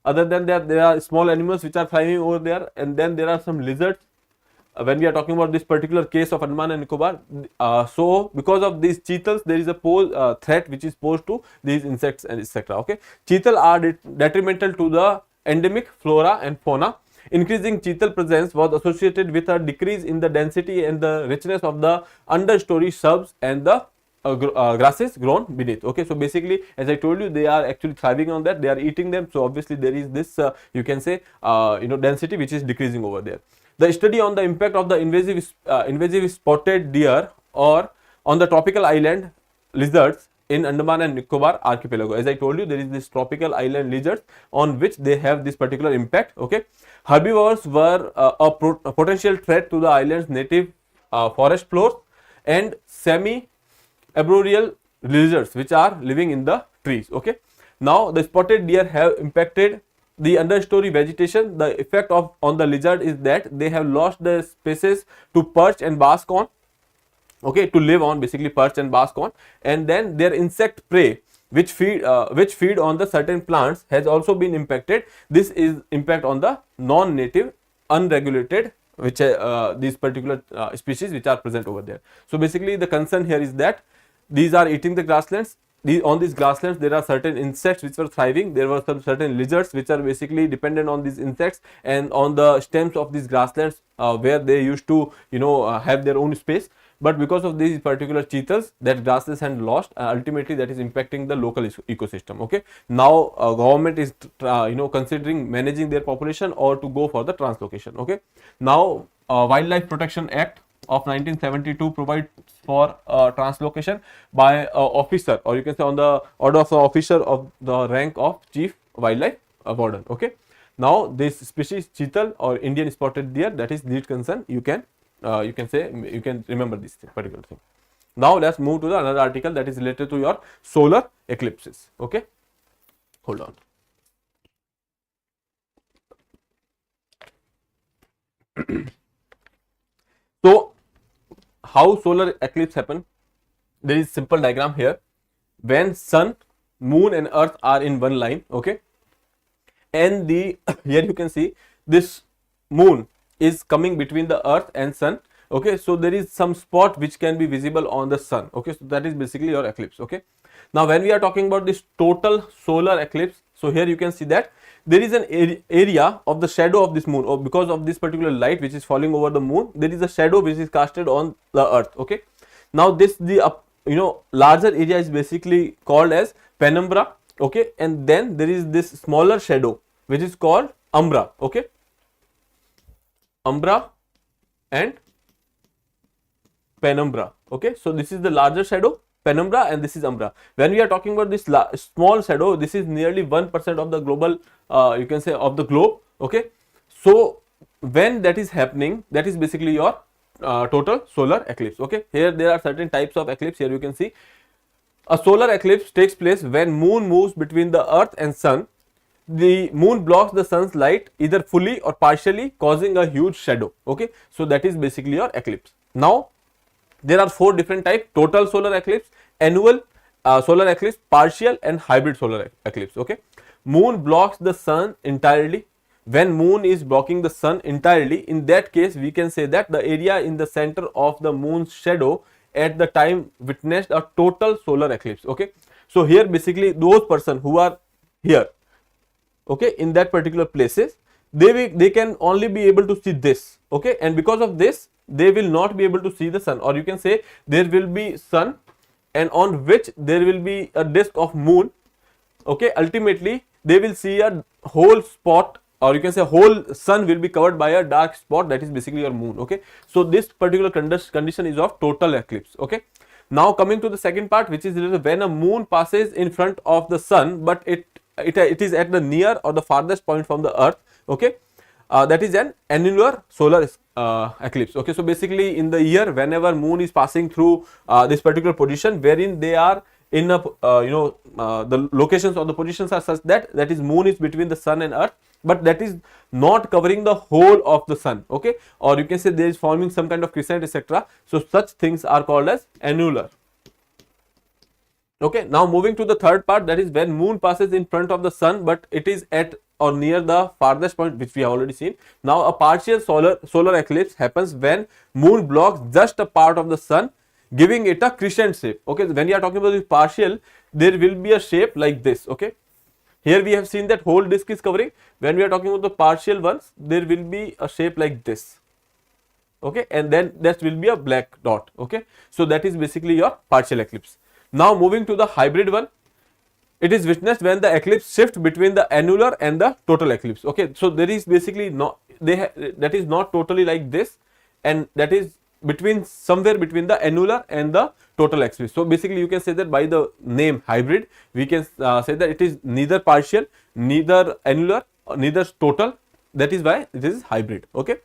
Other than that, there are small animals which are thriving over there, and then there are some lizards. When we are talking about this particular case of Andaman and Nicobar, so because of these cheetals, there is a threat which is posed to these insects and etc. Okay, cheetal are detrimental to the endemic flora and fauna. Increasing cheetal presence was associated with a decrease in the density and the richness of the understory shrubs and the grasses grown beneath. Okay, so basically, as I told you, they are actually thriving on that. They are eating them. So obviously, there is this you can say density which is decreasing over there. The study on the impact of the invasive spotted deer or on the tropical island lizards in Andaman and Nicobar archipelago. As I told you, there is this tropical island lizards on which they have this particular impact. Okay, herbivores were a potential threat to the island's native forest floors and semi-arboreal lizards which are living in the trees. Okay, now the spotted deer have impacted the understory vegetation. The effect on the lizard is that they have lost the spaces to perch and bask on. Okay, to live on, basically perch and bask on, and then their insect prey which feed on the certain plants has also been impacted. This is impact on the non-native unregulated which these particular species which are present over there. So basically the concern here is that these are eating the grasslands. On these grasslands there are certain insects which were thriving. There were some certain lizards which are basically dependent on these insects and on the stems of these grasslands where they used to have their own space. But because of these particular cheetals, that grasses had lost, ultimately that is impacting the local ecosystem. Okay, now government is considering managing their population or to go for the translocation. Okay, now Wildlife Protection Act of 1972 provides for translocation by an officer, or you can say on the order of the officer of the rank of Chief Wildlife Warden. Okay, now this species cheetal or Indian spotted deer, that is lead concern. You can remember this particular thing. Now let's move to the another article that is related to your solar eclipses. Okay, hold on. So how solar eclipse happen? There is simple diagram here. When sun, moon and earth are in one line, okay, and here you can see this moon is coming between the earth and sun. Okay, so there is some spot which can be visible on the sun. Okay, so that is basically your eclipse. Okay, now when we are talking about this total solar eclipse, so here you can see that there is an area of the shadow of this moon, or because of this particular light which is falling over the moon, there is a shadow which is casted on the earth. Okay, now this larger area is basically called as penumbra. Okay, and then there is this smaller shadow which is called umbra. Okay, umbra and penumbra. Okay, so this is the larger shadow, penumbra, and this is umbra. When we are talking about this small shadow, this is nearly 1% of the global, you can say, of the globe. Okay, so when that is happening, that is basically your total solar eclipse. Okay, here there are certain types of eclipse. Here you can see a solar eclipse takes place when moon moves between the earth and sun. The moon blocks the sun's light either fully or partially, causing a huge shadow. Okay, so that is basically your eclipse. Now there are 4 different types: total solar eclipse, annual solar eclipse, partial, and hybrid solar eclipse. Okay, moon blocks the sun entirely. When moon is blocking the sun entirely, in that case we can say that the area in the center of the moon's shadow at the time witnessed a total solar eclipse. Okay, so here basically those person who are here, okay, in that particular places, they can only be able to see this. Okay, and because of this they will not be able to see the sun, or you can say there will be sun and on which there will be a disk of moon. Okay, ultimately they will see a whole spot, or you can say whole sun will be covered by a dark spot, that is basically your moon. Okay, so this particular condition is of total eclipse. Okay, now coming to the second part, which is when a moon passes in front of the sun, but it is at the near or the farthest point from the earth. Okay, that is an annular solar eclipse. Okay, so basically in the year, whenever moon is passing through this particular position, wherein they are in a the locations or the positions are such that is moon is between the sun and earth, but that is not covering the whole of the sun. Okay, or you can say there is forming some kind of crescent, etc. So such things are called as annular. Okay, now moving to the third part, that is when moon passes in front of the sun, but it is at or near the farthest point, which we have already seen. Now a partial solar eclipse happens when moon blocks just a part of the sun, giving it a crescent shape. Okay, when you are talking about the partial, there will be a shape like this. Okay, here we have seen that whole disk is covering. When we are talking about the partial ones, there will be a shape like this. Okay, and then that will be a black dot. Okay, so that is basically your partial eclipse. Now moving to the hybrid one, it is witnessed when the eclipse shifts between the annular and the total eclipse. Okay, so there is basically that is not totally like this, and that is somewhere between the annular and the total eclipse. So basically you can say that by the name hybrid, we can say that it is neither partial, neither annular, neither total. That is why it is hybrid. Okay,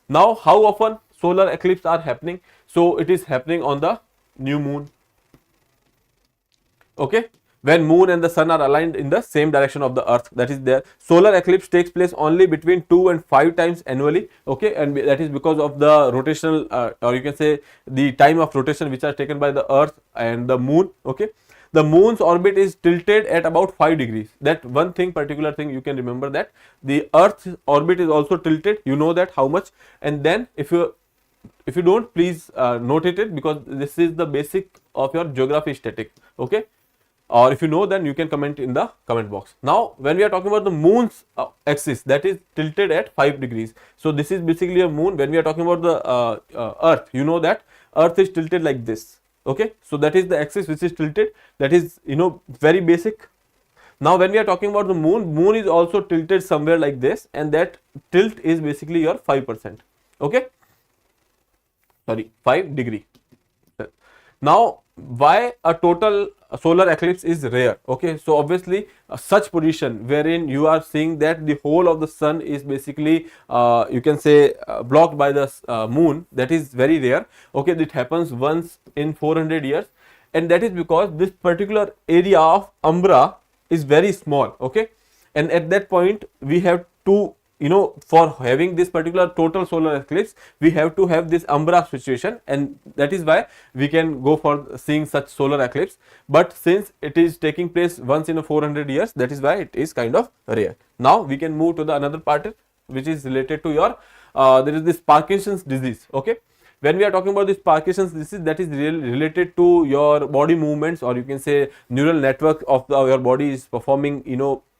now how often solar eclipse are happening? So it is happening on the new moon. Okay, when moon and the sun are aligned in the same direction of the earth, that is there. Solar eclipse takes place only between 2 and 5 times annually. Okay, and that is because of the rotational or you can say the time of rotation which are taken by the earth and the moon. Okay, the moon's orbit is tilted at about 5 degrees. That one thing, particular thing you can remember, that the earth's orbit is also tilted. You know that how much. And then if you don't, please note it, because this is the basic of your geography static. Okay, or if you know, then you can comment in the comment box. Now when we are talking about the moon's axis, that is tilted at 5 degrees. So this is basically a moon. When we are talking about the earth, you know that earth is tilted like this. Okay, so that is the axis which is tilted. That is, very basic. Now when we are talking about the moon is also tilted somewhere like this, and that tilt is basically your 5%. Okay, sorry, 5 degree. Now why a total solar eclipse is rare? Okay, so obviously such position wherein you are seeing that the whole of the sun is basically you can say blocked by the moon, that is very rare. Okay, it happens once in 400 years, and that is because this particular area of umbra is very small. Okay, and at that point we have to, for having this particular total solar eclipse, we have to have this umbra situation, and that is why we can go for seeing such solar eclipse. But since it is taking place once in a 400 years, that is why it is kind of rare. Now we can move to the another part, which is related to your there is this Parkinson's disease. Okay, when we are talking about this Parkinson's disease, that is related to your body movements, or you can say neural network of your body is performing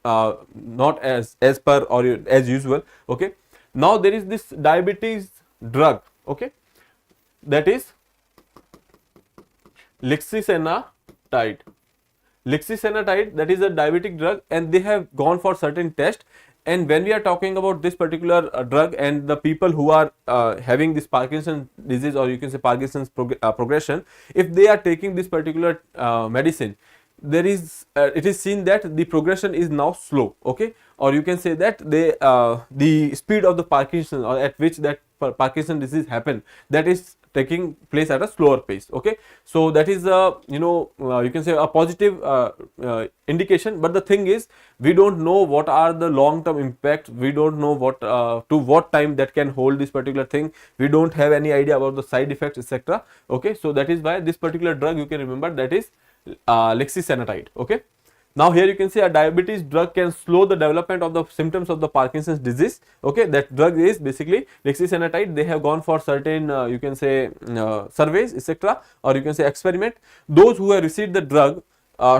not as per or as usual. Okay, now there is this diabetes drug, okay, that is lixisenatide. Lixisenatide, that is a diabetic drug, and they have gone for certain test. And when we are talking about this particular drug and the people who are having this Parkinson's disease, or you can say Parkinson's progression, if they are taking this particular medicine, there is it is seen that the progression is now slow, okay, or you can say that they the speed of the Parkinson, or at which that Parkinson disease happen, that is taking place at a slower pace. Okay, so that is a you can say a positive indication. But the thing is, we don't know what are the long term impact, we don't know what to what time that can hold this particular thing, we don't have any idea about the side effects, etc. Okay, so that is why this particular drug, you can remember, that is lixisenatide. Okay, now here you can see a diabetes drug can slow the development of the symptoms of the Parkinson's disease. Okay, that drug is basically lixisenatide. They have gone for certain you can say surveys, etc., or you can say experiment. Those who have received the drug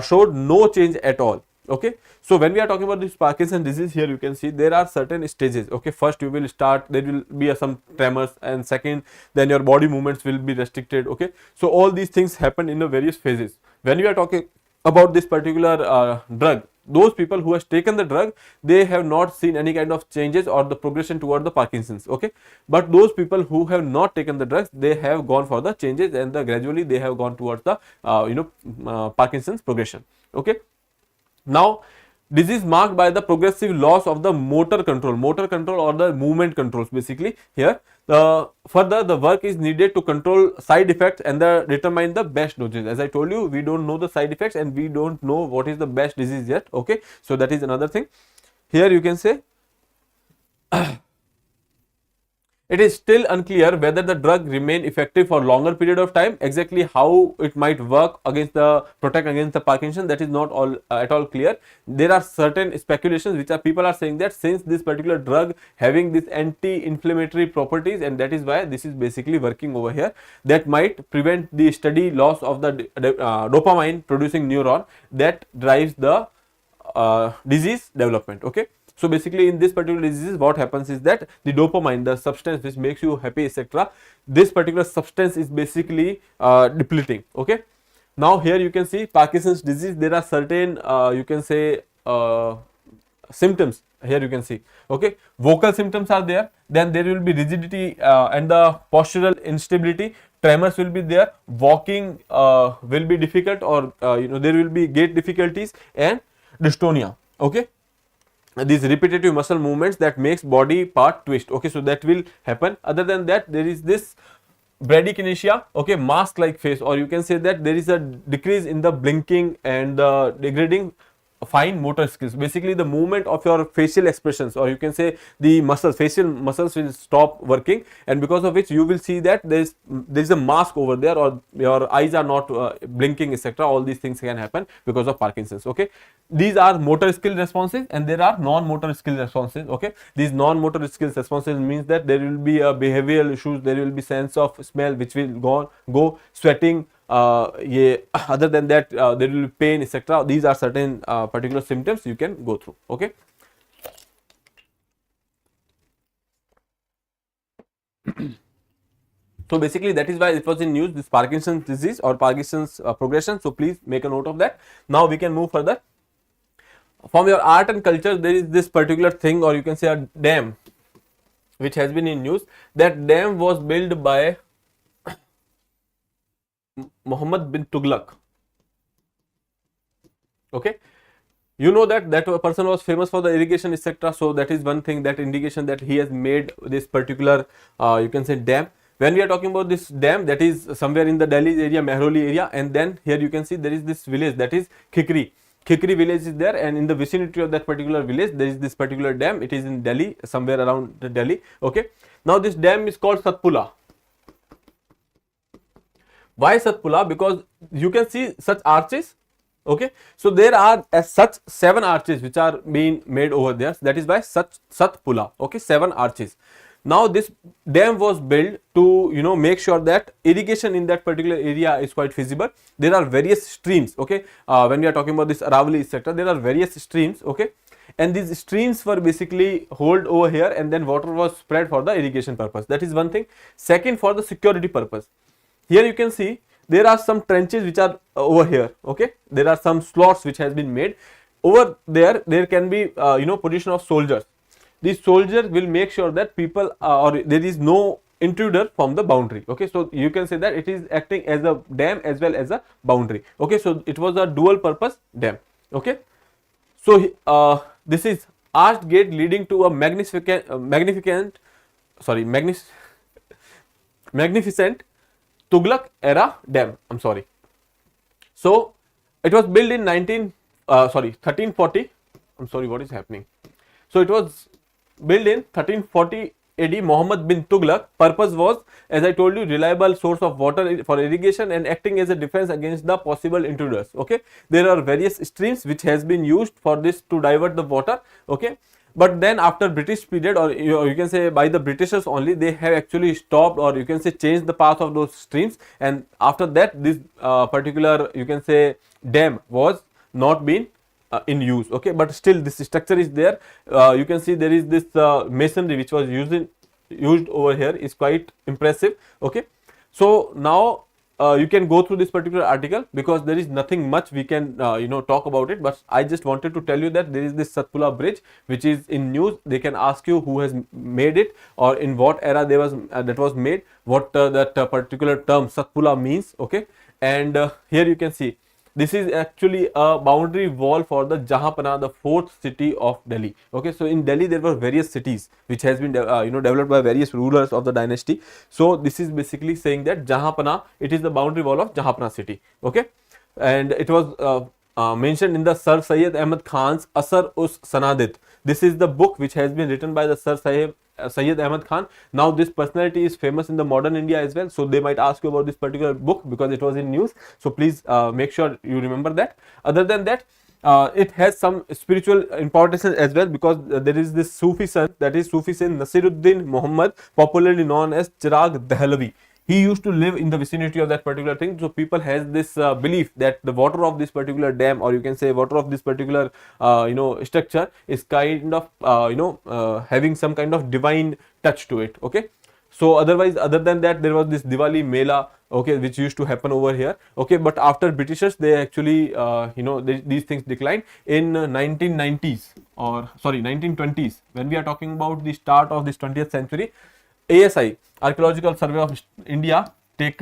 showed no change at all. Okay, so when we are talking about this Parkinson's disease, here you can see there are certain stages. Okay, first you will start, there will be some tremors, and second, then your body movements will be restricted. Okay, so all these things happen in the various phases. When we are talking about this particular drug, those people who has taken the drug, they have not seen any kind of changes or the progression toward the Parkinson's. Okay, but those people who have not taken the drugs, they have gone for the changes, and gradually they have gone towards the Parkinson's progression. Okay, now disease marked by the progressive loss of the motor control or the movement controls. Basically here further the work is needed to control side effects and determine the best doses. As I told you, we don't know the side effects and we don't know what is the best disease yet. Okay, so that is another thing. Here you can say it is still unclear whether the drug remain effective for longer period of time. Exactly how it might work protect against the Parkinson, that is not all at all clear. There are certain speculations which are people are saying that since this particular drug having this anti-inflammatory properties, and that is why this is basically working over here, that might prevent the steady loss of the dopamine producing neuron that drives the disease development. Okay, so basically in this particular disease, what happens is that the dopamine, the substance which makes you happy, etc., this particular substance is basically depleting. Okay, now here you can see Parkinson's disease, there are certain you can say symptoms. Here you can see, okay, vocal symptoms are there, then there will be rigidity and the postural instability, tremors will be there, walking will be difficult, or there will be gait difficulties, and dystonia. Okay, these repetitive muscle movements that makes body part twist. Okay, so that will happen. Other than that, there is this bradykinesia, okay, mask like face, or you can say that there is a decrease in the blinking and the degrading fine motor skills. Basically the movement of your facial expressions, or you can say the facial muscles will stop working, and because of which you will see that there is a mask over there, or your eyes are not blinking, etc. All these things can happen because of Parkinson's. Okay, these are motor skill responses, and there are non-motor skill responses. Okay, these non-motor skills responses means that there will be behavioral issues, there will be sense of smell which will go sweating, other than that there will be pain, etc. These are certain particular symptoms you can go through. Okay, so basically that is why it was in news, this Parkinson's disease or Parkinson's progression. So please make a note of that. Now we can move further. From your art and culture, there is this particular thing, or you can say a dam, which has been in news. That dam was built by Muhammad bin Tughlaq. Okay, you know that person was famous for the irrigation, etc. So that is one thing, that indication that he has made this particular you can say dam. When we are talking about this dam, that is somewhere in the Delhi area, Mehroli area, and then here you can see there is this village, that is Khikri village is there, and in the vicinity of that particular village there is this particular dam. It is in Delhi, somewhere around Delhi. Okay, now this dam is called Satpura. Why Satpura? Because you can see such arches. Okay, so there are such 7 arches which are being made over there. That is why such Satpura. Okay, 7 arches. Now this dam was built to, you know, make sure that irrigation in that particular area is quite feasible. There are various streams, okay, when we are talking about this Aravali etc., there are various streams, okay, and these streams were basically hold over here, and then water was spread for the irrigation purpose. That is one thing. Second, for the security purpose, here you can see there are some trenches which are over here, okay, there are some slots which has been made over there. There can be you know, position of soldiers. These soldiers will make sure that people or there is no intruder from the boundary, okay. So you can say that it is acting as a dam as well as a boundary, okay. So it was a dual purpose dam, okay. So this is arched gate leading to a magnificent Tughlaq era dam. I'm sorry. So it was built in 1340. I'm sorry, what is happening? So it was built in 1340 AD. Muhammad bin Tughlaq. Purpose was, as I told you, reliable source of water for irrigation and acting as a defense against the possible intruders, okay. There are various streams which has been used for this to divert the water, okay. But then after British period, or you can say by the Britishers only, they have actually stopped, or you can say changed the path of those streams, and after that this particular, you can say, dam was not been in use, okay. But still this structure is there. You can see there is this masonry which was used over here, is quite impressive, okay. So now you can go through this particular article because there is nothing much we can you know, talk about it, but I just wanted to tell you that there is this Satpura bridge which is in news. They can ask you who has made it or in what era there was that was made, what that particular term Satpura means, okay. And here you can see this is actually a boundary wall for the Jahanpana, the fourth city of Delhi, okay. So in Delhi there were various cities which has been you know, developed by various rulers of the dynasty. So this is basically saying that Jahanpana, it is the boundary wall of Jahanpana city, okay. And it was mentioned in the Sir Syed Ahmad Khan's Asar Us Sanadit. This is the book which has been written by the Sir Syed Ahmad Khan. Now this personality is famous in the modern India as well, so they might ask you about this particular book because it was in news. So please make sure you remember that. Other than that, it has some spiritual importance as well, because there is this Sufi son, that is Sufi Saint Nasiruddin Muhammad, popularly known as Chirag Dahlavi. He used to live in the vicinity of that particular thing. So people has this belief that the water of this particular dam, or you can say water of this particular you know, structure, is kind of you know, having some kind of divine touch to it, okay. So otherwise, other than that, there was this Diwali Mela, okay, which used to happen over here, okay. But after Britishers, they actually you know, these things declined in 1990s, or sorry, 1920s. When we are talking about the start of this 20th century, ASI, Archaeological Survey of India,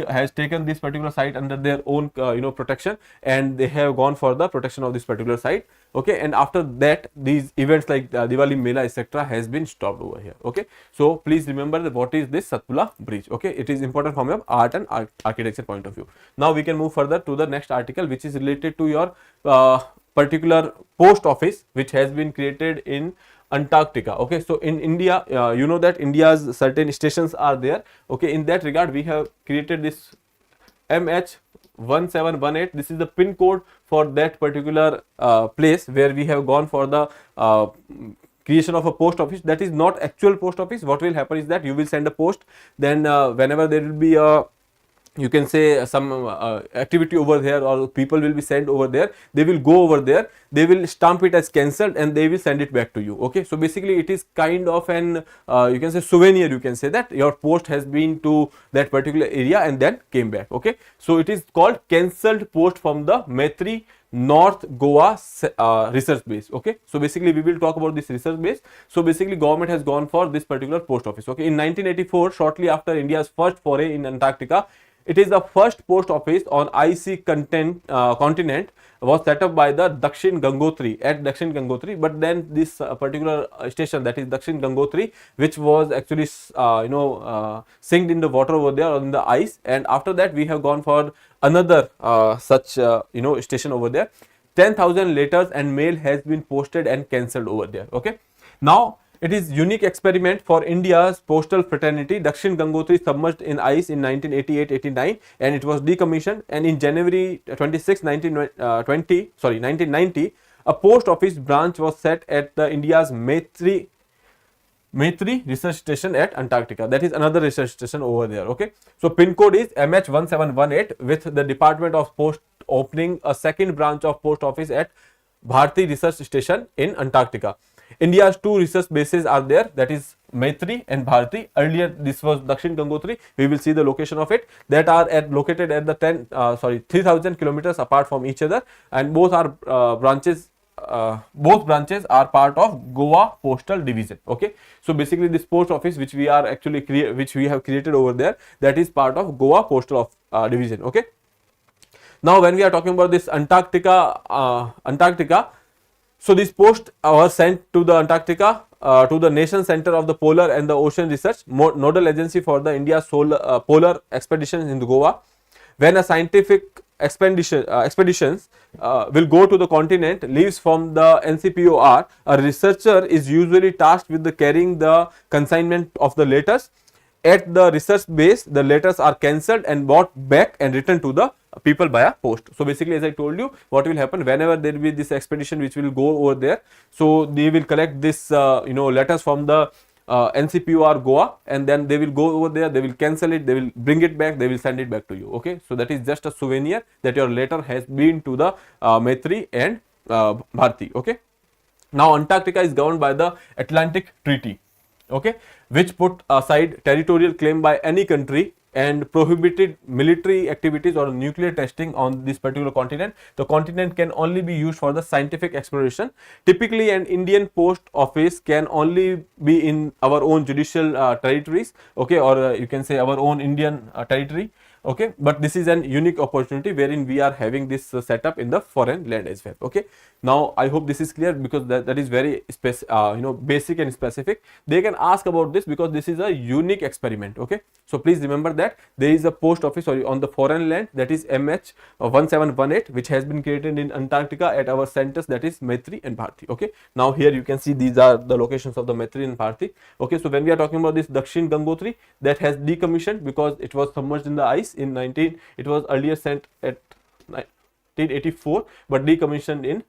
has taken this particular site under their own you know, protection, and they have gone for the protection of this particular site, okay. And after that, these events like Diwali Mela etc. has been stopped over here, okay. So please remember that what is this Satpura bridge, okay. It is important from your art and architecture point of view. Now we can move further to the next article, which is related to your particular post office which has been created in Antarctica, okay. So in India, you know that India's certain stations are there, okay. In that regard, we have created this MH1718. This is the pin code for that particular place where we have gone for the creation of a post office. That is not actual post office. What will happen is that you will send a post, then whenever there will be a, you can say, some activity over there, or people will be sent over there, they will go over there, they will stamp it as cancelled, and they will send it back to you, okay. So basically it is kind of an you can say souvenir, you can say, that your post has been to that particular area and then came back, okay. So it is called cancelled post from the Maitri North Goa research base, okay. So basically we will talk about this research base. So basically government has gone for this particular post office, okay. In 1984, shortly after India's first foray in Antarctica, it is the first post office on icy continent was set up by the Dakshin Gangotri at Dakshin Gangotri. But then this particular station, that is Dakshin Gangotri, which was actually you know, sinked in the water over there, on the ice, and after that we have gone for another such you know, station over there. 10,000 letters and mail has been posted and cancelled over there, okay. Now it is unique experiment for India's postal fraternity. Dakshin Gangotri submerged in ice in 1988-89, and it was decommissioned. And in January 26, 1990, a post office branch was set at the India's Maitri Maitri Research Station at Antarctica. That is another research station over there. Okay. So pin code is MH1718, with the Department of Post opening a second branch of post office at Bharti Research Station in Antarctica. India's two research bases are there, that is Maitri and Bharti. Earlier this was Dakshin Gangotri. We will see the location of it, that are located at the 3000 kilometers apart from each other, and both are branches. Both branches are part of Goa Postal Division. Okay, so basically this post office which we are actually which we have created over there, that is part of Goa Postal Division. Okay. Now when we are talking about this Antarctica, so this post was sent to the Antarctica, to the Nation Center of the Polar and the Ocean Research, nodal agency for the India polar expeditions in Goa. When a scientific expeditions will go to the continent leaves from the NCPOR, a researcher is usually tasked with carrying the consignment of the letters. At the research base, the letters are cancelled and brought back and returned to the people via post. So basically, as I told you, what will happen whenever there will be this expedition which will go over there, so they will collect this letters from the NCPOR Goa, and then they will go over there, they will cancel it, they will bring it back, they will send it back to you. Okay, so that is just a souvenir that your letter has been to the Maitri and Bharti. Okay, now Antarctica is governed by the Atlantic Treaty, okay, which put aside territorial claim by any country and prohibited military activities or nuclear testing on this particular continent. The continent can only be used for the scientific exploration. Typically, an Indian post office can only be in our own judicial territories, okay, or you can say our own Indian territory. Okay, but this is an unique opportunity wherein we are having this setup in the foreign land as well. Okay, now I hope this is clear, because that is very basic and specific. They can ask about this because this is a unique experiment. Okay, so please remember that there is a post office on the foreign land, that is MH1718, which has been created in Antarctica at our centers, that is Maitri and Bharti. Okay, now here you can see these are the locations of the Maitri and Bharti. Okay, so when we are talking about this Dakshin Gangotri, that has decommissioned because it was submerged in the ice in it was earlier sent at 1984 but decommissioned in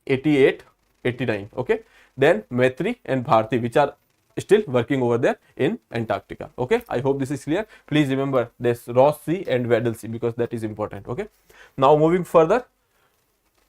88-89. Okay, then Maitri and Bharti, which are still working over there in Antarctica. Okay, I hope this is clear. Please remember this Ross Sea and Weddell Sea, because that is important. Okay, now moving further,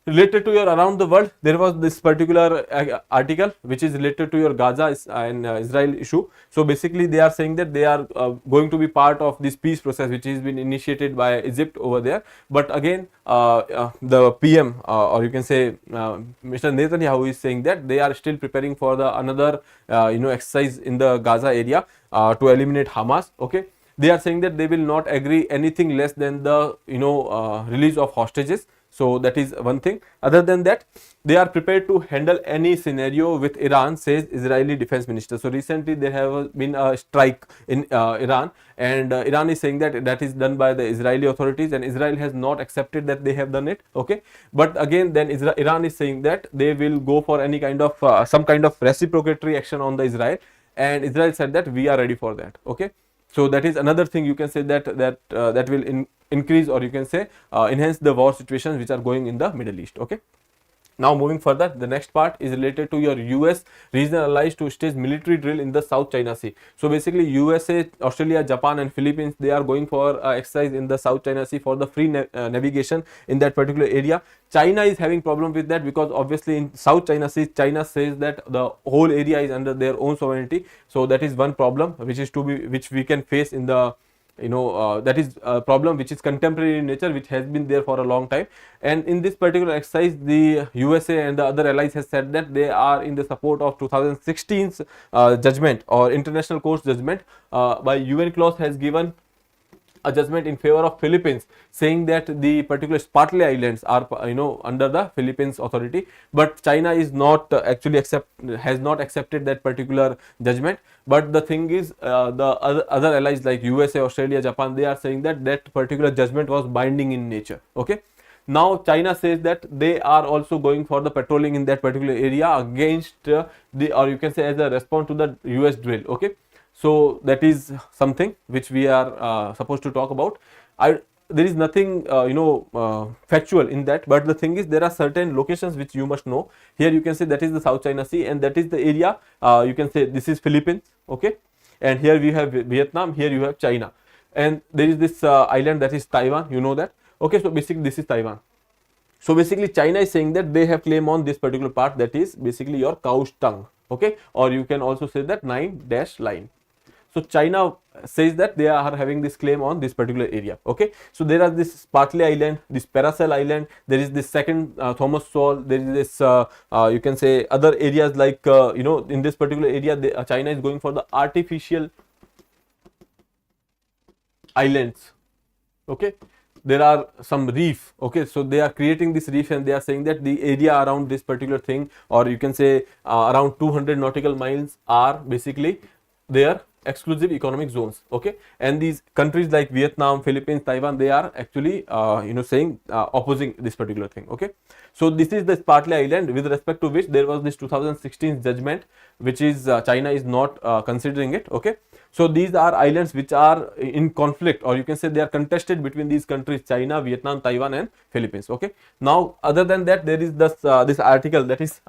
related to your around the world, there was this particular article which is related to your Gaza and Israel issue. So basically they are saying that they are going to be part of this peace process which has been initiated by Egypt over there. But again the PM or you can say Mr. Netanyahu is saying that they are still preparing for the another exercise in the Gaza area to eliminate Hamas. Okay, they are saying that they will not agree anything less than the release of hostages. So that is one thing. Other than that, they are prepared to handle any scenario with Iran, says Israeli defense minister. So recently there have been a strike in Iran, and Iran is saying that that is done by the Israeli authorities, and Israel has not accepted that they have done it. Okay, but again then Iran is saying that they will go for any kind of some kind of reciprocatory action on the Israel, and Israel said that we are ready for that. Okay, so that is another thing you can say that will increase, or you can say enhance the war situations which are going in the Middle East. Okay, now moving further, the next part is related to your US regional allies to stage military drill in the South China Sea. So basically USA, Australia, Japan and Philippines, they are going for exercise in the South China Sea for the free navigation in that particular area. China is having problem with that because obviously in South China Sea, China says that the whole area is under their own sovereignty. So that is one problem which we can face in the that is a problem which is contemporary in nature, which has been there for a long time. And in this particular exercise, the USA and the other allies has said that they are in the support of 2016's judgment or international court judgment by UN clause has given a judgment in favor of Philippines, saying that the particular Spratly Islands are under the Philippines authority, but China is not has not accepted that particular judgment. But the thing is, the other allies like USA, Australia, Japan, they are saying that that particular judgment was binding in nature. Okay, now China says that they are also going for the patrolling in that particular area against or you can say as a response to the US drill. Okay, so that is something which we are supposed to talk about. there is nothing factual in that, but the thing is there are certain locations which you must know. Here you can say that is the South China Sea, and that is the area, you can say this is Philippines, okay, and here we have Vietnam, here you have China, and there is this island that is Taiwan, you know that, okay. So basically this is Taiwan. So basically China is saying that they have claim on this particular part, that is basically your cow's tongue, okay, or you can also say that 9-dash line. So China says that they are having this claim on this particular area, okay. So there are this Spratly Island, this Paracel Island, there is this second Thomas Shoal, there is this you can say other areas like in this particular area China is going for the artificial islands, okay. There are some reef, okay, so they are creating this reef, and they are saying that the area around this particular thing, or you can say around 200 nautical miles, are basically their exclusive economic zones, okay. And these countries like Vietnam, Philippines, Taiwan, they are actually saying opposing this particular thing, okay. So this is the Spratly Island, with respect to which there was this 2016 judgment, which is China is not considering it, okay. So these are islands which are in conflict, or you can say they are contested between these countries, China, Vietnam, Taiwan and Philippines, okay. Now other than that, there is this article that is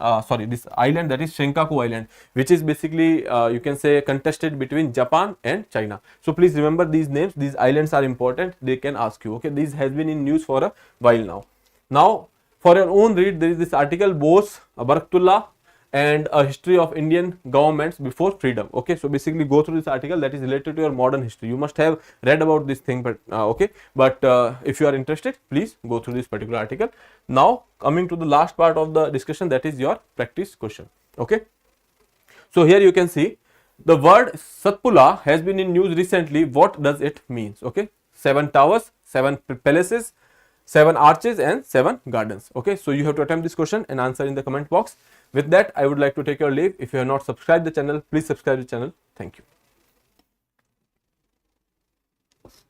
this island, that is Senkaku Island, which is basically you can say contested between Japan and China. So please remember these names, these islands are important, they can ask you, okay. This has been in news for a while now. Now for your own read, there is this article, Bose, Baraktullah and a history of Indian governments before freedom, okay. So basically go through this article, that is related to your modern history. You must have read about this thing, but okay, but if you are interested, please go through this particular article. Now coming to the last part of the discussion, that is your practice question, okay. So here you can see the word Satpura has been in news recently. What does it means, okay? 7 towers, 7 palaces, 7 arches and 7 gardens, okay. So you have to attempt this question and answer in the comment box. With that, I would like to take your leave. If you have not subscribed the channel, please subscribe the channel. Thank you.